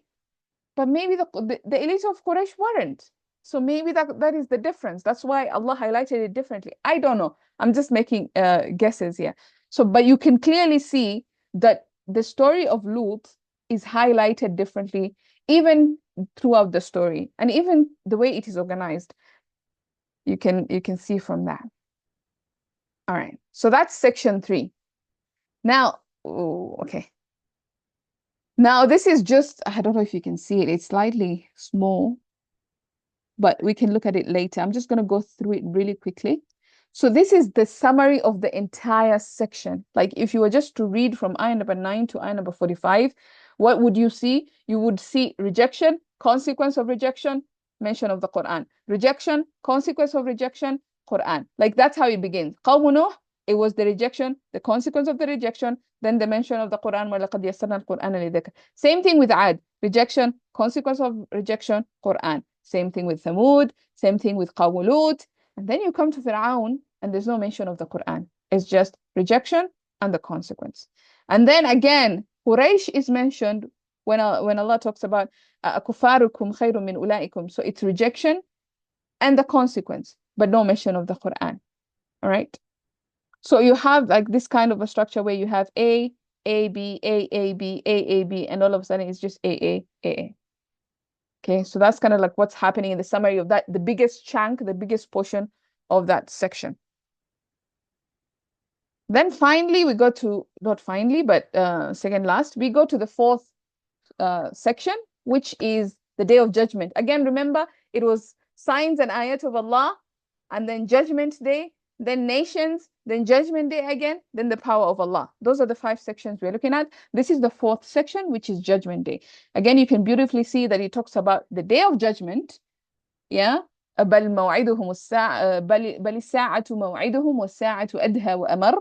but maybe the elite of Quraysh weren't. So maybe that is the difference. That's why Allah highlighted it differently. I don't know. I'm just making guesses here. So, but you can clearly see that the story of Lut is highlighted differently, even throughout the story, and even the way it is organized. You can see from that. All right. So that's section 3. Now, okay. Now this is just, I don't know if you can see it. It's slightly small, but we can look at it later. I'm just going to go through it really quickly. So this is the summary of the entire section. Like if you were just to read from ayah number 9 to ayah number 45, what would you see? You would see rejection, consequence of rejection, mention of the Quran. Rejection, consequence of rejection, Quran. Like that's how it begins. Qawm Nuh, it was the rejection, the consequence of the rejection, then the mention of the Quran. وَلَقَدْ يَسَّرْنَا الْقُرْآنَ لِلذِّكْرِ. Same thing with Ad. Rejection, consequence of rejection, Quran. Same thing with Thamud, same thing with Qawm Lut. And then you come to Fir'aun and there's no mention of the Quran. It's just rejection and the consequence. And then again, Quraysh is mentioned when Allah talks about akufarukum khayrun min ulaikum. So it's rejection and the consequence, but no mention of the Quran. All right. So you have like this kind of a structure where you have A, B, A, B, A, B, and all of a sudden it's just A. Okay, so that's kind of like what's happening in the summary of that, the biggest chunk, the biggest portion of that section. Then finally, we go to, not finally, but second last, we go to the fourth section, which is the Day of Judgment. Again, remember, it was signs and ayat of Allah, and then Judgment Day. then nations, then judgment day again, then the power of Allah. Those are the 5 sections we're looking at. This is the 4th section, which is judgment day. Again, you can beautifully see that it talks about the day of judgment. Yeah. بل موعدهم الساعة بل الساعة موعدهم والساعة أدهى وأمر.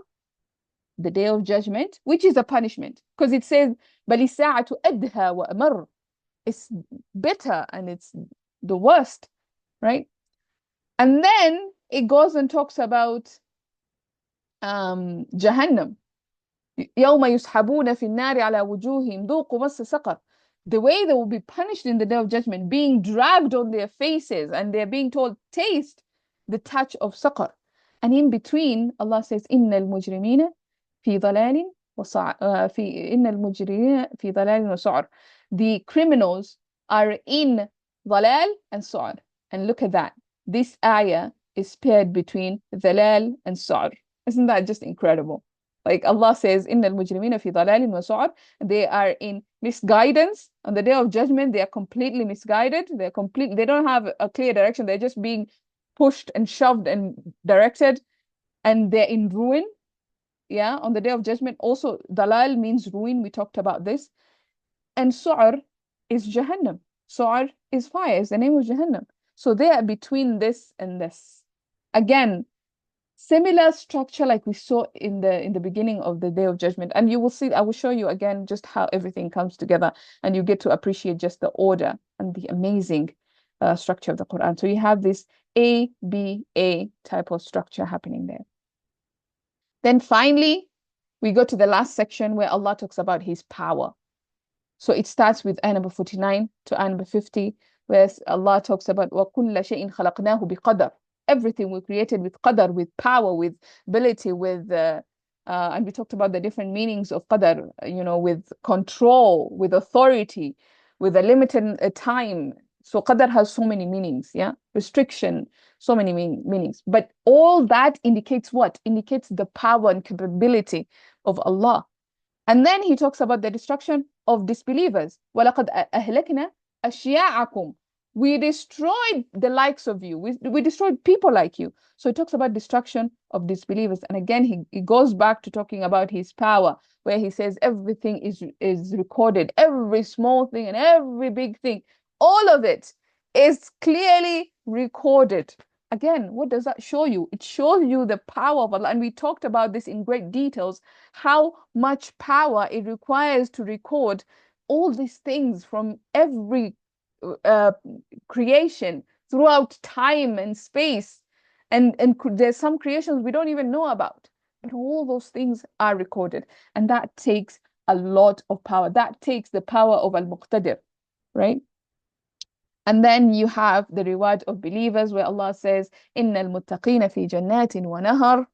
The day of judgment, which is a punishment, because it says بل الساعة أدهى وأمر. It's bitter and it's the worst, right? And then it goes and talks about Jahannam. يوم يسحبون في النار على وجوههم ذوقوا مس سقر. The way they will be punished in the day of judgment, being dragged on their faces, and they're being told, taste the touch of saqar. And in between, Allah says, إن المجرمين في ضلال إن المجرمين في ضلال وسعر. The criminals are in ضلال and سعر. And look at that. This ayah is paired between ضلال and سعر. Isn't that just incredible? Like Allah says, إن المجرمين في ضلال وسعر. They are in misguidance. On the day of judgment, they are completely misguided. They don't have a clear direction. They're just being pushed and shoved and directed. And they're in ruin. Yeah, on the day of judgment. Also, dalal means ruin. We talked about this. And su'ar is Jahannam. Su'ar is fire, is the name of Jahannam. So they are between this and this. Again, similar structure like we saw in the beginning of the day of judgment. And you will see, I will show you again just how everything comes together, and you get to appreciate just the order and the amazing structure of the Quran. So you have this A, B, A type of structure happening there. Then finally, we go to the last section where Allah talks about his power. So it starts with ayah number 49 to ayah number 50, where Allah talks about وَكُلَّ شَيْءٍ خَلَقْنَاهُ بِقَدَرٍ. Everything we created with qadar, with power, with ability, with and we talked about the different meanings of qadar, with control, with authority, with a limited time. So qadar has so many meanings, yeah? Restriction, so many meanings. But all that indicates what? Indicates the power and capability of Allah. And then he talks about the destruction of disbelievers. وَلَقَدْ أَهْلَكْنَا أَشْيَاعَكُمْ. We destroyed the likes of you. We destroyed people like you. So he talks about destruction of disbelievers. And again, he goes back to talking about his power, where he says everything is recorded. Every small thing and every big thing, all of it is clearly recorded. Again, what does that show you? It shows you the power of Allah. And we talked about this in great details, how much power it requires to record all these things from every creation throughout time and space. And there's some creations we don't even know about. But all those things are recorded. And that takes a lot of power. That takes the power of Al-Muqtadir, right? And then you have the reward of believers, where Allah says, إِنَّ الْمُتَّقِينَ فِي جَنَّاتٍ وَنَهَرٍ.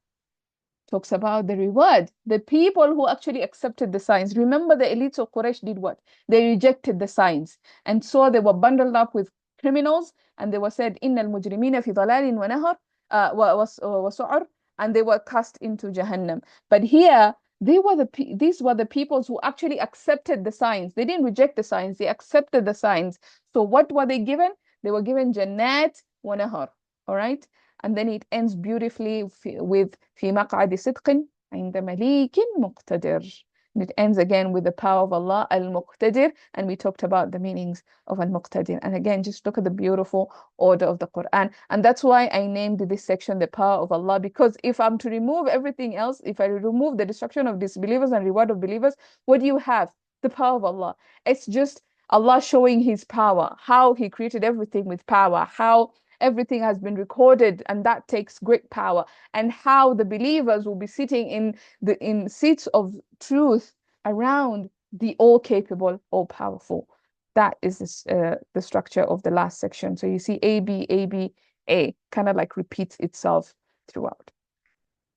Talks about the reward. The people who actually accepted the signs. Remember, the elites of Quraysh did what? They rejected the signs. And so they were bundled up with criminals, and they were said, إِنَّ الْمُجْرِمِينَ فِي ضَلَالٍ وَنَهَرٍ وَسُعُرٍ, and they were cast into Jahannam. But here, these were the peoples who actually accepted the signs. They didn't reject the signs, they accepted the signs. So what were they given? They were given Jannat wa Nahar. All right. And then it ends beautifully with في مقعد صدق عند مليك مقتدر. And it ends again with the power of Allah, Al-Muqtadir. And we talked about the meanings of Al-Muqtadir. And again, just look at the beautiful order of the Quran. And that's why I named this section the power of Allah. Because if I'm to remove everything else, if I remove the destruction of disbelievers and reward of believers, what do you have? The power of Allah. It's just Allah showing his power, how he created everything with power, how everything has been recorded, and that takes great power, and how the believers will be sitting in seats of truth around the all-capable, all-powerful. That is the structure of the last section. So you see A, B, A, B, A, kind of like repeats itself throughout.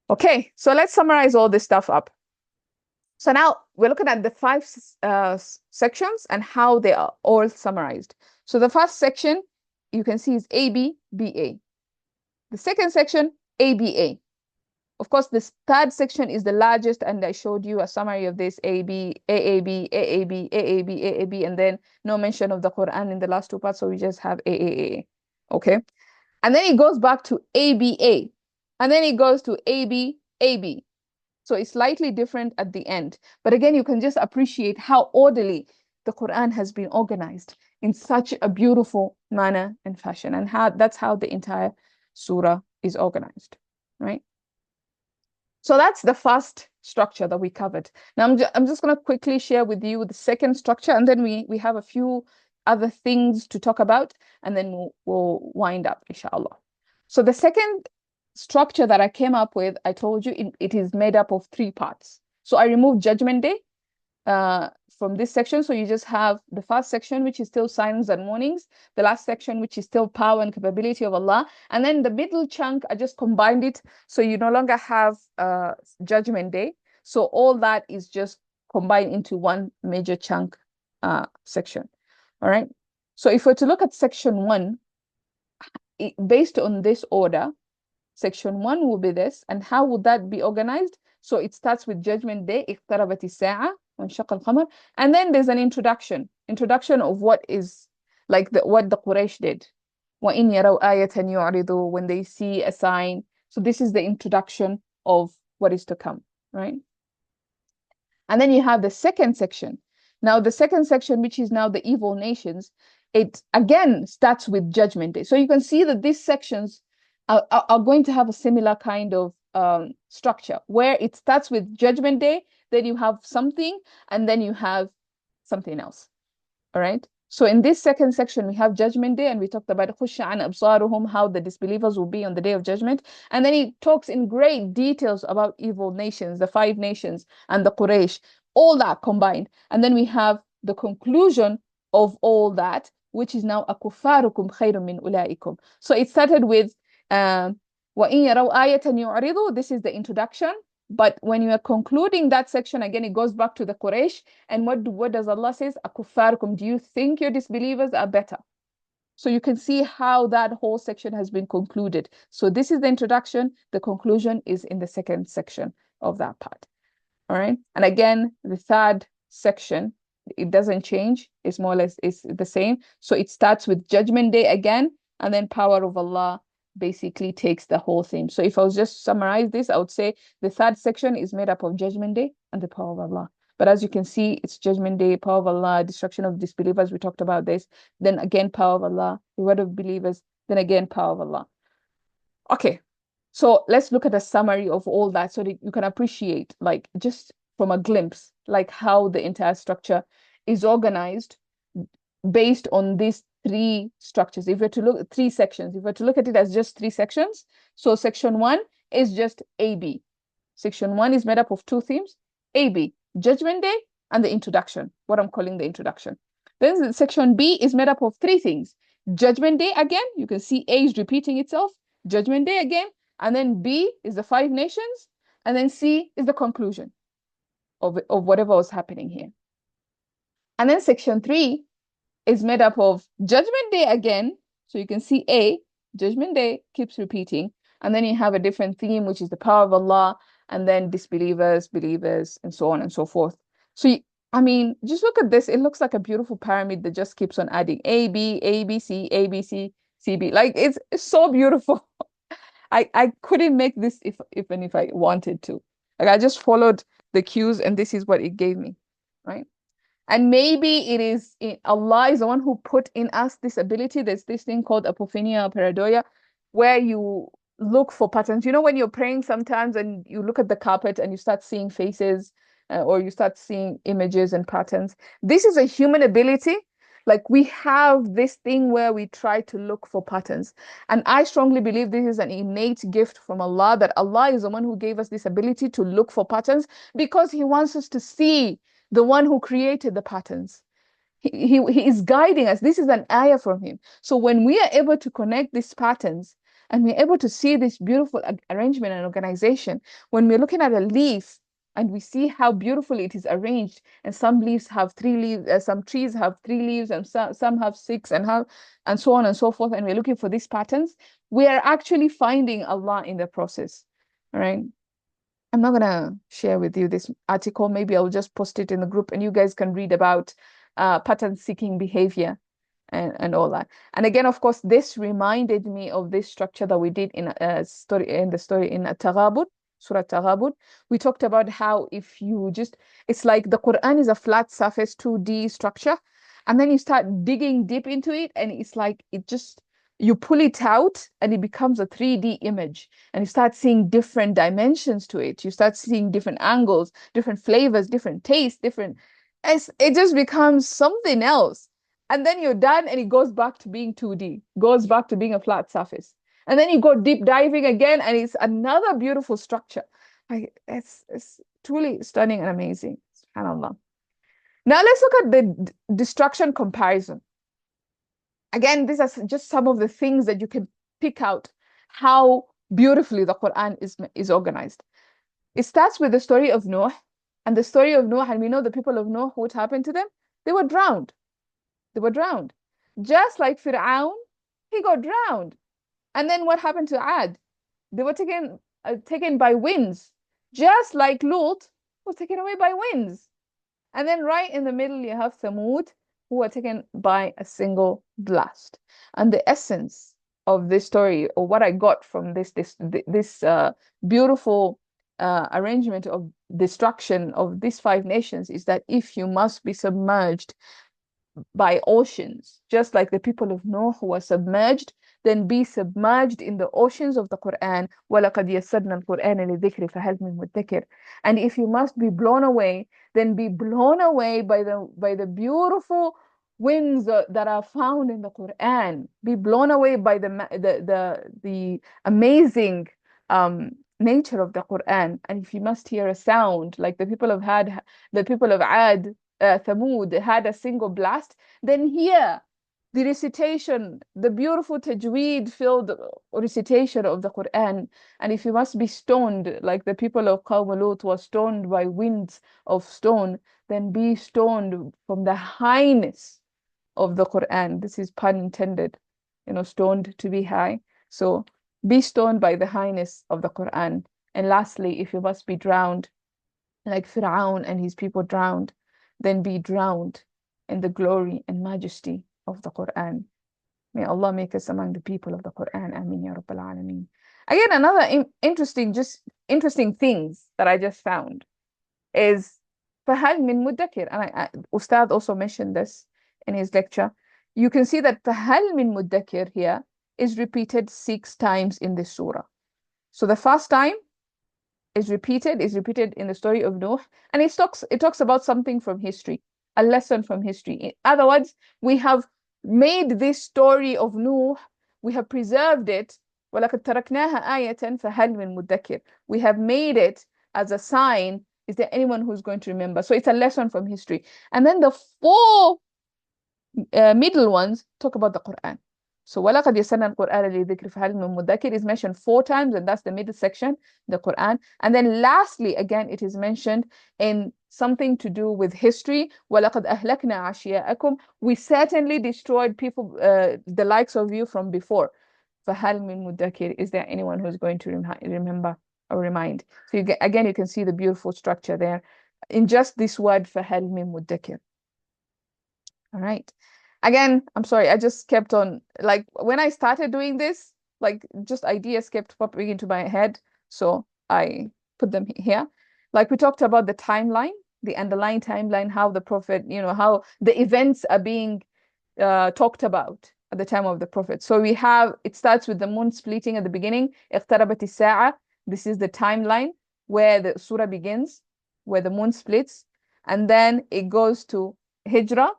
Okay, so let's summarize all this stuff up. So now we're looking at the 5 sections and how they are all summarized. So the first section, you can see, is AB, BA. The second section, ABA. Of course, this third section is the largest, and I showed you a summary of this: AB, AAB, AAB, AAB, AAB, and then no mention of the Quran in the last 2 parts, so we just have AAA. Okay? And then it goes back to ABA. And then it goes to AB, AB. So it's slightly different at the end. But again, you can just appreciate how orderly the Quran has been organized in such a beautiful manner and fashion. And how that's how the entire surah is organized, right? So that's the first structure that we covered. Now I'm just going to quickly share with you the second structure, and then we have a few other things to talk about, and then we'll wind up, inshallah. So the second structure that I came up with, I told you it is made up of 3 parts. So I removed Judgment Day from this section. So you just have the first section, which is still signs and warnings, the last section, which is still power and capability of Allah, and then the middle chunk, I just combined it. So you no longer have Judgment Day. So all that is just combined into one major chunk section. All right. So if we're to look at section 1, based on this order, section 1 will be this. And how would that be organized? So it starts with Judgment Day, اقتربت الساعة وانشق القمر, and then there's an introduction of what is like what the Quraysh did. وإن يروا آية يعرضوا, when they see a sign. So this is the introduction of what is to come, right? And then you have the second section. Now the second section, which is now the evil nations, it again starts with Judgment Day. So you can see that these sections are going to have a similar kind of structure, where it starts with Judgment Day, then you have something, and then you have something else. All right. So in this second section, we have Judgment Day, and we talked about خُشَّ عَنْ أَبْصَارُهُم, how the disbelievers will be on the Day of Judgment. And then he talks in great details about evil nations, the 5 nations, and the Quraysh, all that combined. And then we have the conclusion of all that, which is now أَكُفَّارُكُمْ خَيْرٌ مِّنْ أُولَٰئِكُمْ. So it started with وَإِن يَرَوْا آيَةً يُعْرِضُوا. This is the introduction. But when you are concluding that section, again, it goes back to the Quraysh. And what does Allah says? Akuffarukum, do you think your disbelievers are better? So you can see how that whole section has been concluded. So this is the introduction. The conclusion is in the second section of that part. All right. And again, the third section, it doesn't change. It's more or less it's the same. So it starts with Judgment Day again, and then power of Allah basically takes the whole theme. So if I was just summarize this, I would say the third section is made up of Judgment Day and the power of Allah. But as you can see, it's Judgment Day, power of Allah, destruction of disbelievers. We talked about this. Then again, power of Allah, reward of believers. Then again, power of Allah. Okay, so let's look at a summary of all that so that you can appreciate, like, just from a glimpse, like how the entire structure is organized based on these 3 structures. If we're to look at 3 sections, if we're to look at it as just 3 sections, so section 1 is just AB. Section 1 is made up of 2 themes, AB, Judgment Day, and the introduction, what I'm calling the introduction. Then section B is made up of 3 things. Judgment Day again, you can see A is repeating itself, Judgment Day again, and then B is the 5 nations, and then C is the conclusion of whatever was happening here. And then section 3 is made up of Judgment Day again. So you can see A, Judgment Day keeps repeating. And then you have a different theme, which is the power of Allah, and then disbelievers, believers, and so on and so forth. So, I mean, just look at this. It looks like a beautiful pyramid that just keeps on adding A, B, C, A, B, C, C, B. Like, it's so beautiful. I couldn't make this even if I wanted to. Like, I just followed the cues, and this is what it gave me, right? And maybe it is Allah is the one who put in us this ability. There's this thing called apophenia, pareidoia, where you look for patterns. You know, when you're praying sometimes and you look at the carpet and you start seeing faces or you start seeing images and patterns. This is a human ability. Like, we have this thing where we try to look for patterns. And I strongly believe this is an innate gift from Allah, that Allah is the one who gave us this ability to look for patterns, because He wants us to see the one who created the patterns. He is guiding us. This is an ayah from Him. So when we are able to connect these patterns and we're able to see this beautiful arrangement and organization, when we're looking at a leaf and we see how beautifully it is arranged, and some leaves have 3 leaves, some trees have 3 leaves, and some have 6, and so on and so forth, and we're looking for these patterns, we are actually finding Allah in the process. All right. I'm not gonna share with you this article. Maybe I'll just post it in the group and you guys can read about pattern seeking behavior. and all that. And again, of course, this reminded me of this structure that we did in the story in At-Taghabun, Surah Taghabun. We talked about how if you just, it's like the Quran is a flat surface 2D structure, and then you start digging deep into it, and it's like it just, you pull it out and it becomes a 3D image, and you start seeing different dimensions to it. You start seeing different angles, different flavors, different tastes, different, it just becomes something else. And then you're done and it goes back to being 2D, goes back to being a flat surface. And then you go deep diving again and it's another beautiful structure. It's truly stunning and amazing. SubhanAllah. Now let's look at the destruction comparison. Again, these are just some of the things that you can pick out how beautifully the Quran is organized. It starts with the story of Noah, and the story of Noah, and we know the people of Noah, what happened to them? They were drowned. They were drowned. Just like Fir'aun, he got drowned. And then what happened to Ad? They were taken by winds. Just like Lut was taken away by winds. And then right in the middle, you have Thamud, who were taken by a single blast. And the essence of this story, or what I got from this beautiful arrangement of destruction of these 5 nations, is that if you must be submerged by oceans, just like the people of Noah who were submerged, then be submerged in the oceans of the Quran. وَلَقَدْ يَسَّرْنَا الْقُرْآنَ لِلذِّكْرِ فَهَلْ مِن مُدَّكِرٍ. And if you must be blown away, then be blown away by the beautiful winds that are found in the Quran. Be blown away by the amazing nature of the Quran. And if you must hear a sound, like the people of Ad, Thamud had a single blast, then hear the recitation, the beautiful tajweed-filled recitation of the Quran. And if you must be stoned, like the people of Qawm Lut were stoned by winds of stone, then be stoned from the highness of the Quran. This is pun intended, stoned to be high. So be stoned by the highness of the Quran. And lastly, if you must be drowned, like Fir'aun and his people drowned, then be drowned in the glory and majesty of the Quran. May Allah make us among the people of the Quran. Ameen ya Rabbal Alameen. Again, another interesting things that I just found is فَهَلْ مِن مُدَّكِرٍ. And Ustad also mentioned this in his lecture. You can see that فَهَلْ مِن مُدَّكِرٍ here is repeated 6 times in this surah. So the first time is repeated in the story of Noah, and it talks about something from history, a lesson from history. In other words, we have made this story of Noah, we have preserved it. وَلَقَدْ تَرَكْنَاهَا آيَةً فَهَلْ مِن مُدَّكِرٍ. We have made it as a sign. Is there anyone who's going to remember? So it's a lesson from history. And then the 4 middle ones talk about the Quran. So وَلَقَدْ يَسَّرْنَا الْقُرْآنَ لِلذِّكْرِ فَهَلْ مِن مُدَّكِرٍ is mentioned 4 times, and that's the middle section, the Quran. And then lastly, again, it is mentioned in something to do with history. وَلَقَدْ أَهْلَكْنَا عَشِيَاءَكُمْ. We certainly destroyed people, the likes of you from before. فَهَلْ مِن مُدَّكِرٍ. Is there anyone who's going to remember or remind? So again, you can see the beautiful structure there in just this word, فَهَلْ مِن مُدَّكِرٍ. All right. Again, I'm sorry, I just kept on, like when I started doing this, like just ideas kept popping into my head. So I put them here. Like we talked about the timeline, the underlying timeline, how the Prophet, how the events are being talked about at the time of the Prophet. So it starts with the moon splitting at the beginning. اقتربت الساعة. This is the timeline where the surah begins, where the moon splits. And then it goes to Hijrah.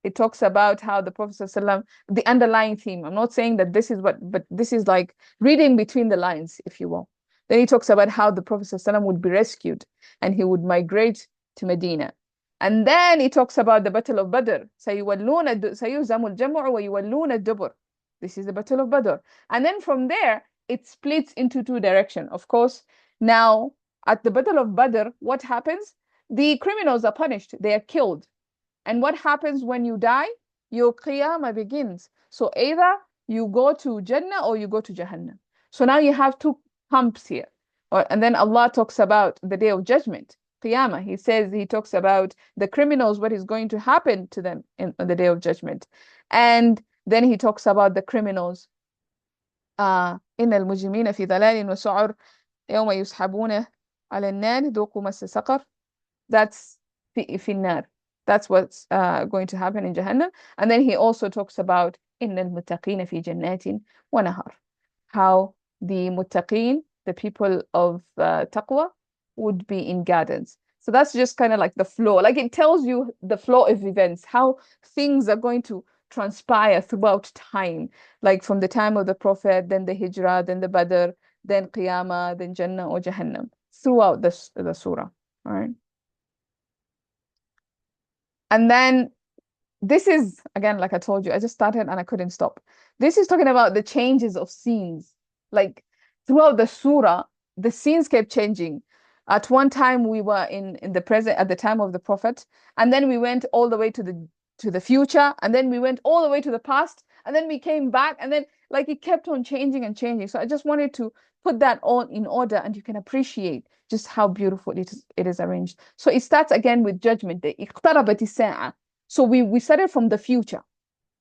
It talks about how the Prophet ﷺ, the underlying theme. I'm not saying that this is but this is like reading between the lines, if you will. Then he talks about how the Prophet ﷺ would be rescued and he would migrate to Medina. And then he talks about the Battle of Badr. سَيُهْزَمُ الْجَمْعُ وَيُوَلُّونَ الدُّبُرَ. This is the Battle of Badr. And then from there, it splits into 2 directions. Of course, now at the Battle of Badr, what happens? The criminals are punished. They are killed. And what happens when you die? Your qiyamah begins. So either you go to Jannah or you go to Jahannam. So now you have 2 camps here. And then Allah talks about the day of judgment, qiyamah. He talks about the criminals, what is going to happen to them on the day of judgment. And then he talks about the criminals. إن المجرمين في ضلال وسعر يوم يسحبون على النار ذوقوا مس سقر. That's في النار. That's what's going to happen in Jahannam. And then he also talks about إن المتقين في جنات ونهر. How the muttaqeen, the people of taqwa, would be in gardens. So that's just kind of like the flow. Like it tells you the flow of events, how things are going to transpire throughout time, like from the time of the Prophet, then the Hijrah, then the Badr, then Qiyamah, then Jannah or Jahannam, throughout the surah. All right. And then this is, again, like I told you, I just started and I couldn't stop. This is talking about the changes of scenes. Like throughout the surah, the scenes kept changing. At one time, we were in the present at the time of the Prophet, and then we went all the way to the future, and then we went all the way to the past, and then we came back, and then like it kept on changing and changing. So I just wanted to put that all in order, and you can appreciate just how beautiful it is arranged. So it starts again with Judgment Day. اقتربت الساعة. So we started from the future,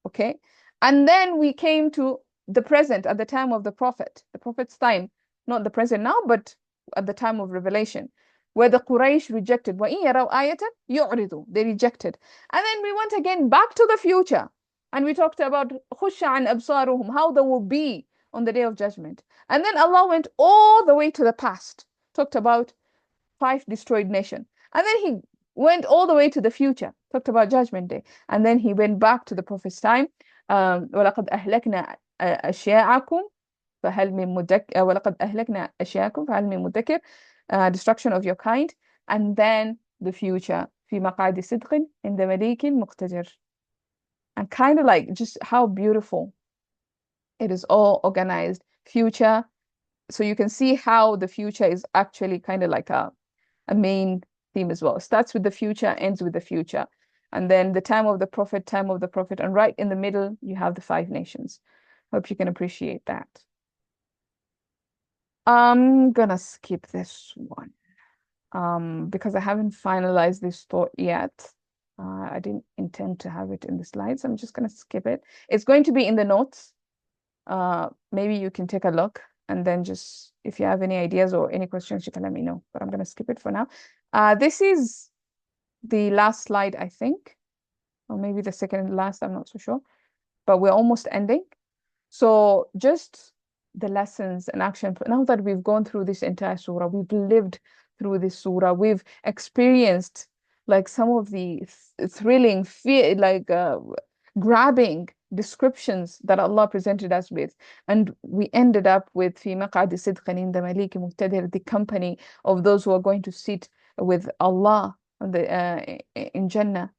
okay? And then we came to the present at the time of the Prophet's time, not the present now, but at the time of revelation, where the Quraysh rejected. وَإِن يَرَوْا آيَةً يُعْرِضُوا. They rejected. And then we went again back to the future, and we talked about خُشَّ عَنْ أَبْصَارُهُم, how they will be on the day of judgment. And then Allah went all the way to the past, talked about 5 destroyed nations. And then he went all the way to the future, talked about Judgment Day. And then he went back to the Prophet's time. وَلَقَدْ أَهْلَكْنَا أَشْيَاعَكُمْ فَهَلْ مِن مُدَّكِرٍ وَلَقَدْ أَهْلَكْنَا أَشْيَاعَكُمْ فَهَلْ مِن مُدَّكِرٍ. Destruction of your kind. And then the future. في مقعد صدق عند مليك مقتدر. And kind of like just how beautiful it is all organized. Future. So you can see how the future is actually kind of like a main theme as well. It starts with the future, ends with the future. And then the time of the Prophet, and right in the middle, you have the 5 nations. Hope you can appreciate that. I'm gonna skip this one because I haven't finalized this thought yet. I didn't intend to have it in the slides. I'm just gonna skip it. It's going to be in the notes. Maybe you can take a look, and then just if you have any ideas or any questions, you can let me know. But I'm gonna skip it for now. This is the last slide, I think, or maybe the second last, I'm not so sure, but we're almost ending. So just the lessons and action. Now that we've gone through this entire surah, we've lived through this surah, we've experienced like some of the thrilling, grabbing descriptions that Allah presented us with. And we ended up with في مقعد صدق عند مليك مقتدر, the company of those who are going to sit with Allah in Jannah.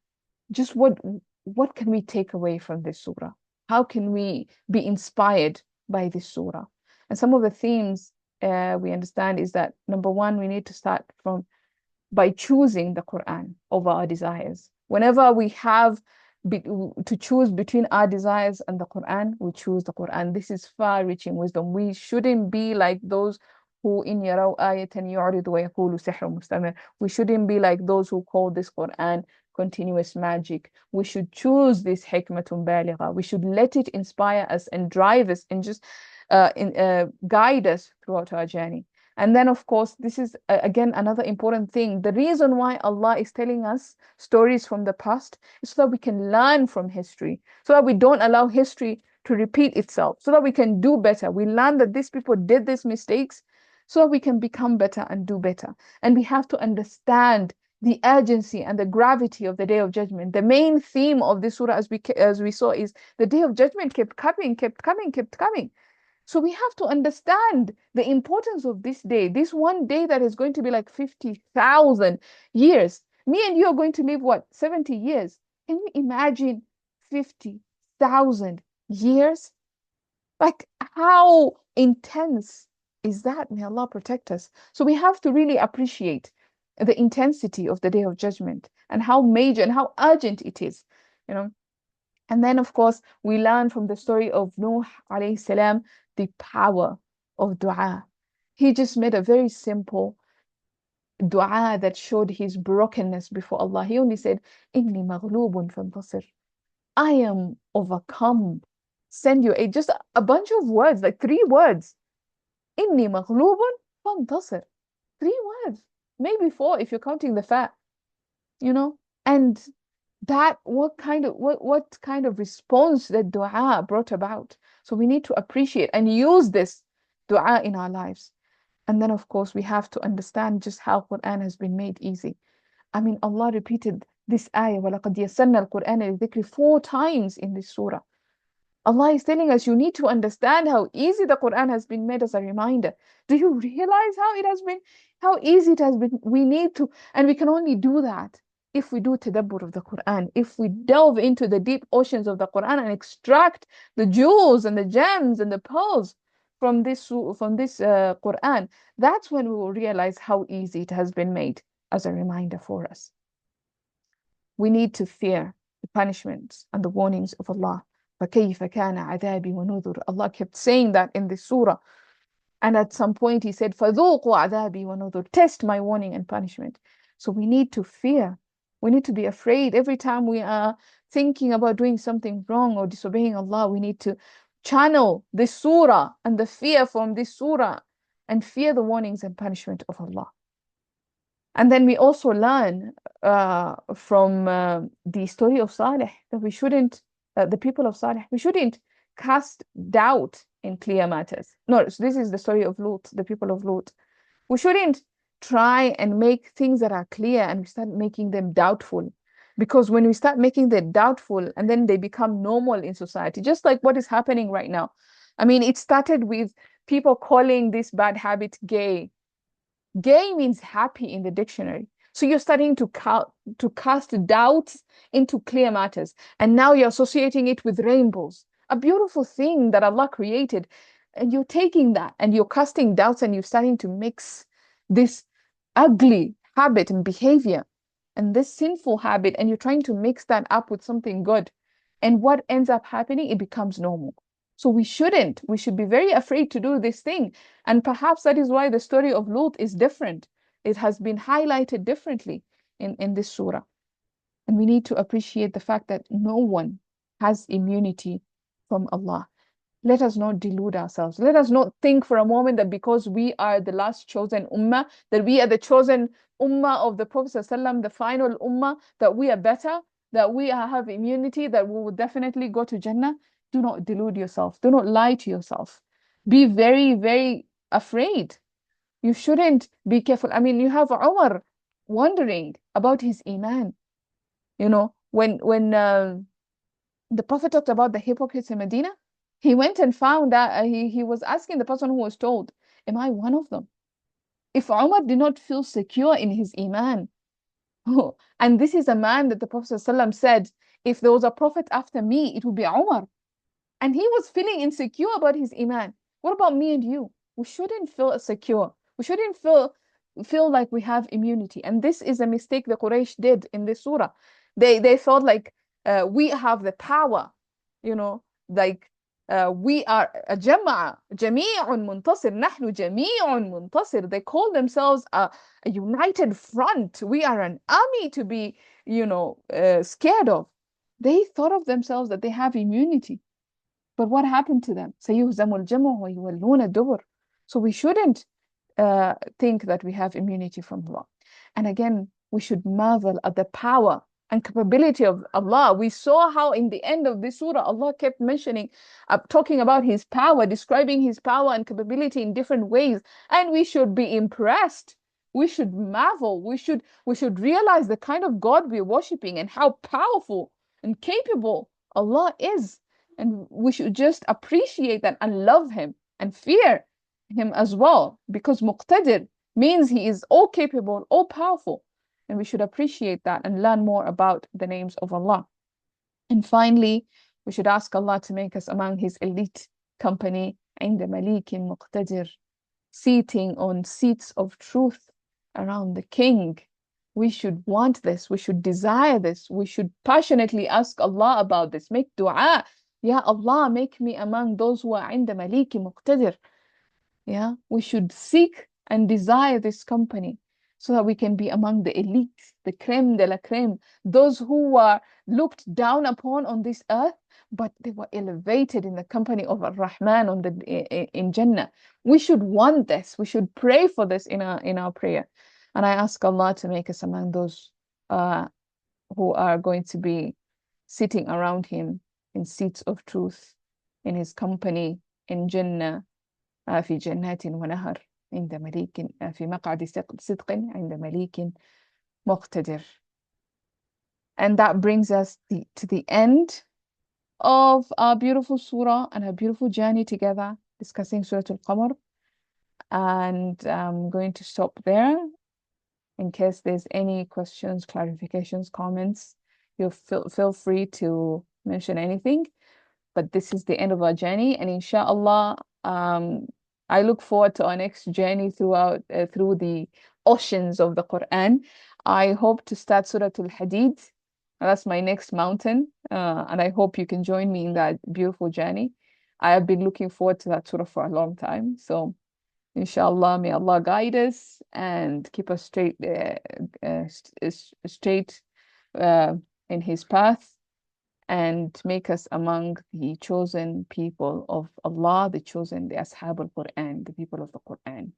Just what can we take away from this surah? How can we be inspired by this surah? And some of the themes we understand is that, number one, we need to start by choosing the Quran over our desires. Whenever we have to choose between our desires and the Quran, we choose the Quran. This is far-reaching wisdom. We shouldn't be like those who in يَرَوْا آيَةً يُعْرِضُ وَيَقُولُ سِحْرٌ مُسْتَمِرٌ. We shouldn't be like those who call this Quran continuous magic. We should choose this hikmatun baligha. We should let it inspire us and drive us and just guide us throughout our journey. And then, of course, this is again another important thing. The reason why Allah is telling us stories from the past is so that we can learn from history, so that we don't allow history to repeat itself, so that we can do better. We learn that these people did these mistakes so that we can become better and do better. And we have to understand the urgency and the gravity of the Day of Judgment. The main theme of this surah, as we saw, is the Day of Judgment kept coming, kept coming, kept coming. So we have to understand the importance of this day, this one day that is going to be like 50,000 years. Me and you are going to live, what, 70 years? Can you imagine 50,000 years? Like, how intense is that? May Allah protect us. So we have to really appreciate the intensity of the Day of Judgment and how major and how urgent it is, you know. And then, of course, we learn from the story of Nuh alayhi salam, the power of dua. He just made a very simple dua that showed his brokenness before Allah. He only said, Inni maghlubun fantasir. I am overcome. Send you just a bunch of words, like 3 words. إني مغلوب فانتصر. 3 words, maybe 4 if you're counting the fat, you know. And that, what kind of response that dua brought about. So we need to appreciate and use this dua in our lives. And then, of course, we have to understand just how Quran has been made easy. I mean, Allah repeated this ayah, وَلَقَدْ يَسَّرْنَا الْقُرْآنَ لِلذِّكْرِ 4 times in this surah. Allah is telling us you need to understand how easy the Quran has been made as a reminder. Do you realize how easy it has been? We need to, and we can only do that if we do tadabbur of the Quran, if we delve into the deep oceans of the Quran and extract the jewels and the gems and the pearls from this Quran. That's when we will realize how easy it has been made as a reminder for us. We need to fear the punishments and the warnings of Allah. فَكَيْفَ كَانَ عَذَابِي وَنُذُرِ. Allah kept saying that in this surah. And at some point he said, فَذُوقُوا عَذَابِي وَنُذُرِ. Test my warning and punishment. So we need to fear. We need to be afraid. Every time we are thinking about doing something wrong or disobeying Allah, we need to channel this surah and the fear from this surah and fear the warnings and punishment of Allah. And then we also learn from the story of Saleh that we shouldn't, the people of Saleh, we shouldn't cast doubt in clear matters. No, so this is the story of Lut, the people of Lut. We shouldn't try and make things that are clear and we start making them doubtful. Because when we start making them doubtful and then they become normal in society, just like what is happening right now. I mean, it started with people calling this bad habit gay. Gay means happy in the dictionary. So you're starting to cast doubts into clear matters. And now you're associating it with rainbows, a beautiful thing that Allah created. And you're taking that and you're casting doubts and you're starting to mix this ugly habit and behavior and this sinful habit, and you're trying to mix that up with something good. And what ends up happening? It becomes normal. So we shouldn't. We should be very afraid to do this thing. And perhaps that is why the story of Lut is different. It has been highlighted differently in this surah. And we need to appreciate the fact that no one has immunity from Allah. Let us not delude ourselves. Let us not think for a moment that because we are the last chosen ummah, that we are the chosen ummah of the Prophet ﷺ, the final ummah, that we are better, that we have immunity, that we will definitely go to Jannah. Do not delude yourself. Do not lie to yourself. Be very, very afraid. You shouldn't be careful. I mean, you have Umar wondering about his iman. You know, when the Prophet talked about the hypocrites in Medina, he went and found that he was asking the person who was told, am I one of them? If Umar did not feel secure in his iman, and this is a man that the Prophet ﷺ said, if there was a prophet after me, it would be Umar. And he was feeling insecure about his iman. What about me and you? We shouldn't feel secure. We shouldn't feel like we have immunity. And this is a mistake the Quraysh did in this surah. They felt like we have the power, you know, like we are a jama'a, jami'un muntasir, nahnu jami'un muntasir. They call themselves a united front. We are an army to be, you know, scared of. They thought of themselves that they have immunity. But what happened to them? سَيُهْزَمُ الْجَمْعُ وَيُوَلُّونَ الدُّبُرَ. So we shouldn't think that we have immunity from Allah. And again, we should marvel at the power and capability of Allah. We saw how in the end of this surah, Allah kept mentioning, talking about His power, describing His power and capability in different ways. And we should be impressed. We should marvel. We should realize the kind of God we're worshiping and how powerful and capable Allah is. And we should just appreciate that and love Him and fear Him as well, because Muqtadir means He is all capable, all powerful. And we should appreciate that and learn more about the names of Allah. And finally, we should ask Allah to make us among His elite company, عند مليك مقتدر, seating on seats of truth around the king. We should want this. We should desire this. We should passionately ask Allah about this. Make dua. Ya Allah, make me among those who are عند مليك مقتدر. Yeah, we should seek and desire this company. so that we can be among the elite, the creme de la creme, those who were looked down upon on this earth, but they were elevated in the company of Ar-Rahman in Jannah. We should want this. We should pray for this in our prayer. And I ask Allah to make us among those who are going to be sitting around him in seats of truth, in his company in Jannah, في جنات ونهر عند مليك في مقعد صدق عند مليك مقتدر. And that brings us to the end of our beautiful surah and our beautiful journey together discussing Surah Al-Qamar. And I'm going to stop there in case there's any questions, clarifications, comments. You feel free to mention anything. But this is the end of our journey, and inshallah, I look forward to our next journey through the oceans of the Quran. I hope to start Surah Al-Hadid. That's my next mountain, and I hope you can join me in that beautiful journey. I have been looking forward to that surah for a long time. So, inshallah, may Allah guide us and keep us straight in His path, and make us among the chosen people of Allah, the Ashab al-Quran, the people of the Quran.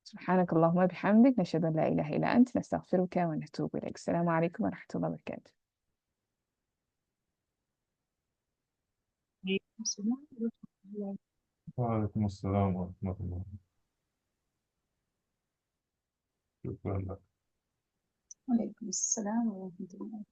سبحانك اللهم وبحمدك نشهد أن لا إله إلا أنت نستغفرك ونتوب إليك. السلام عليكم ورحمة الله وبركاته. وعليكم السلام ورحمة الله. شكرا لك. وعليكم السلام ورحمة الله.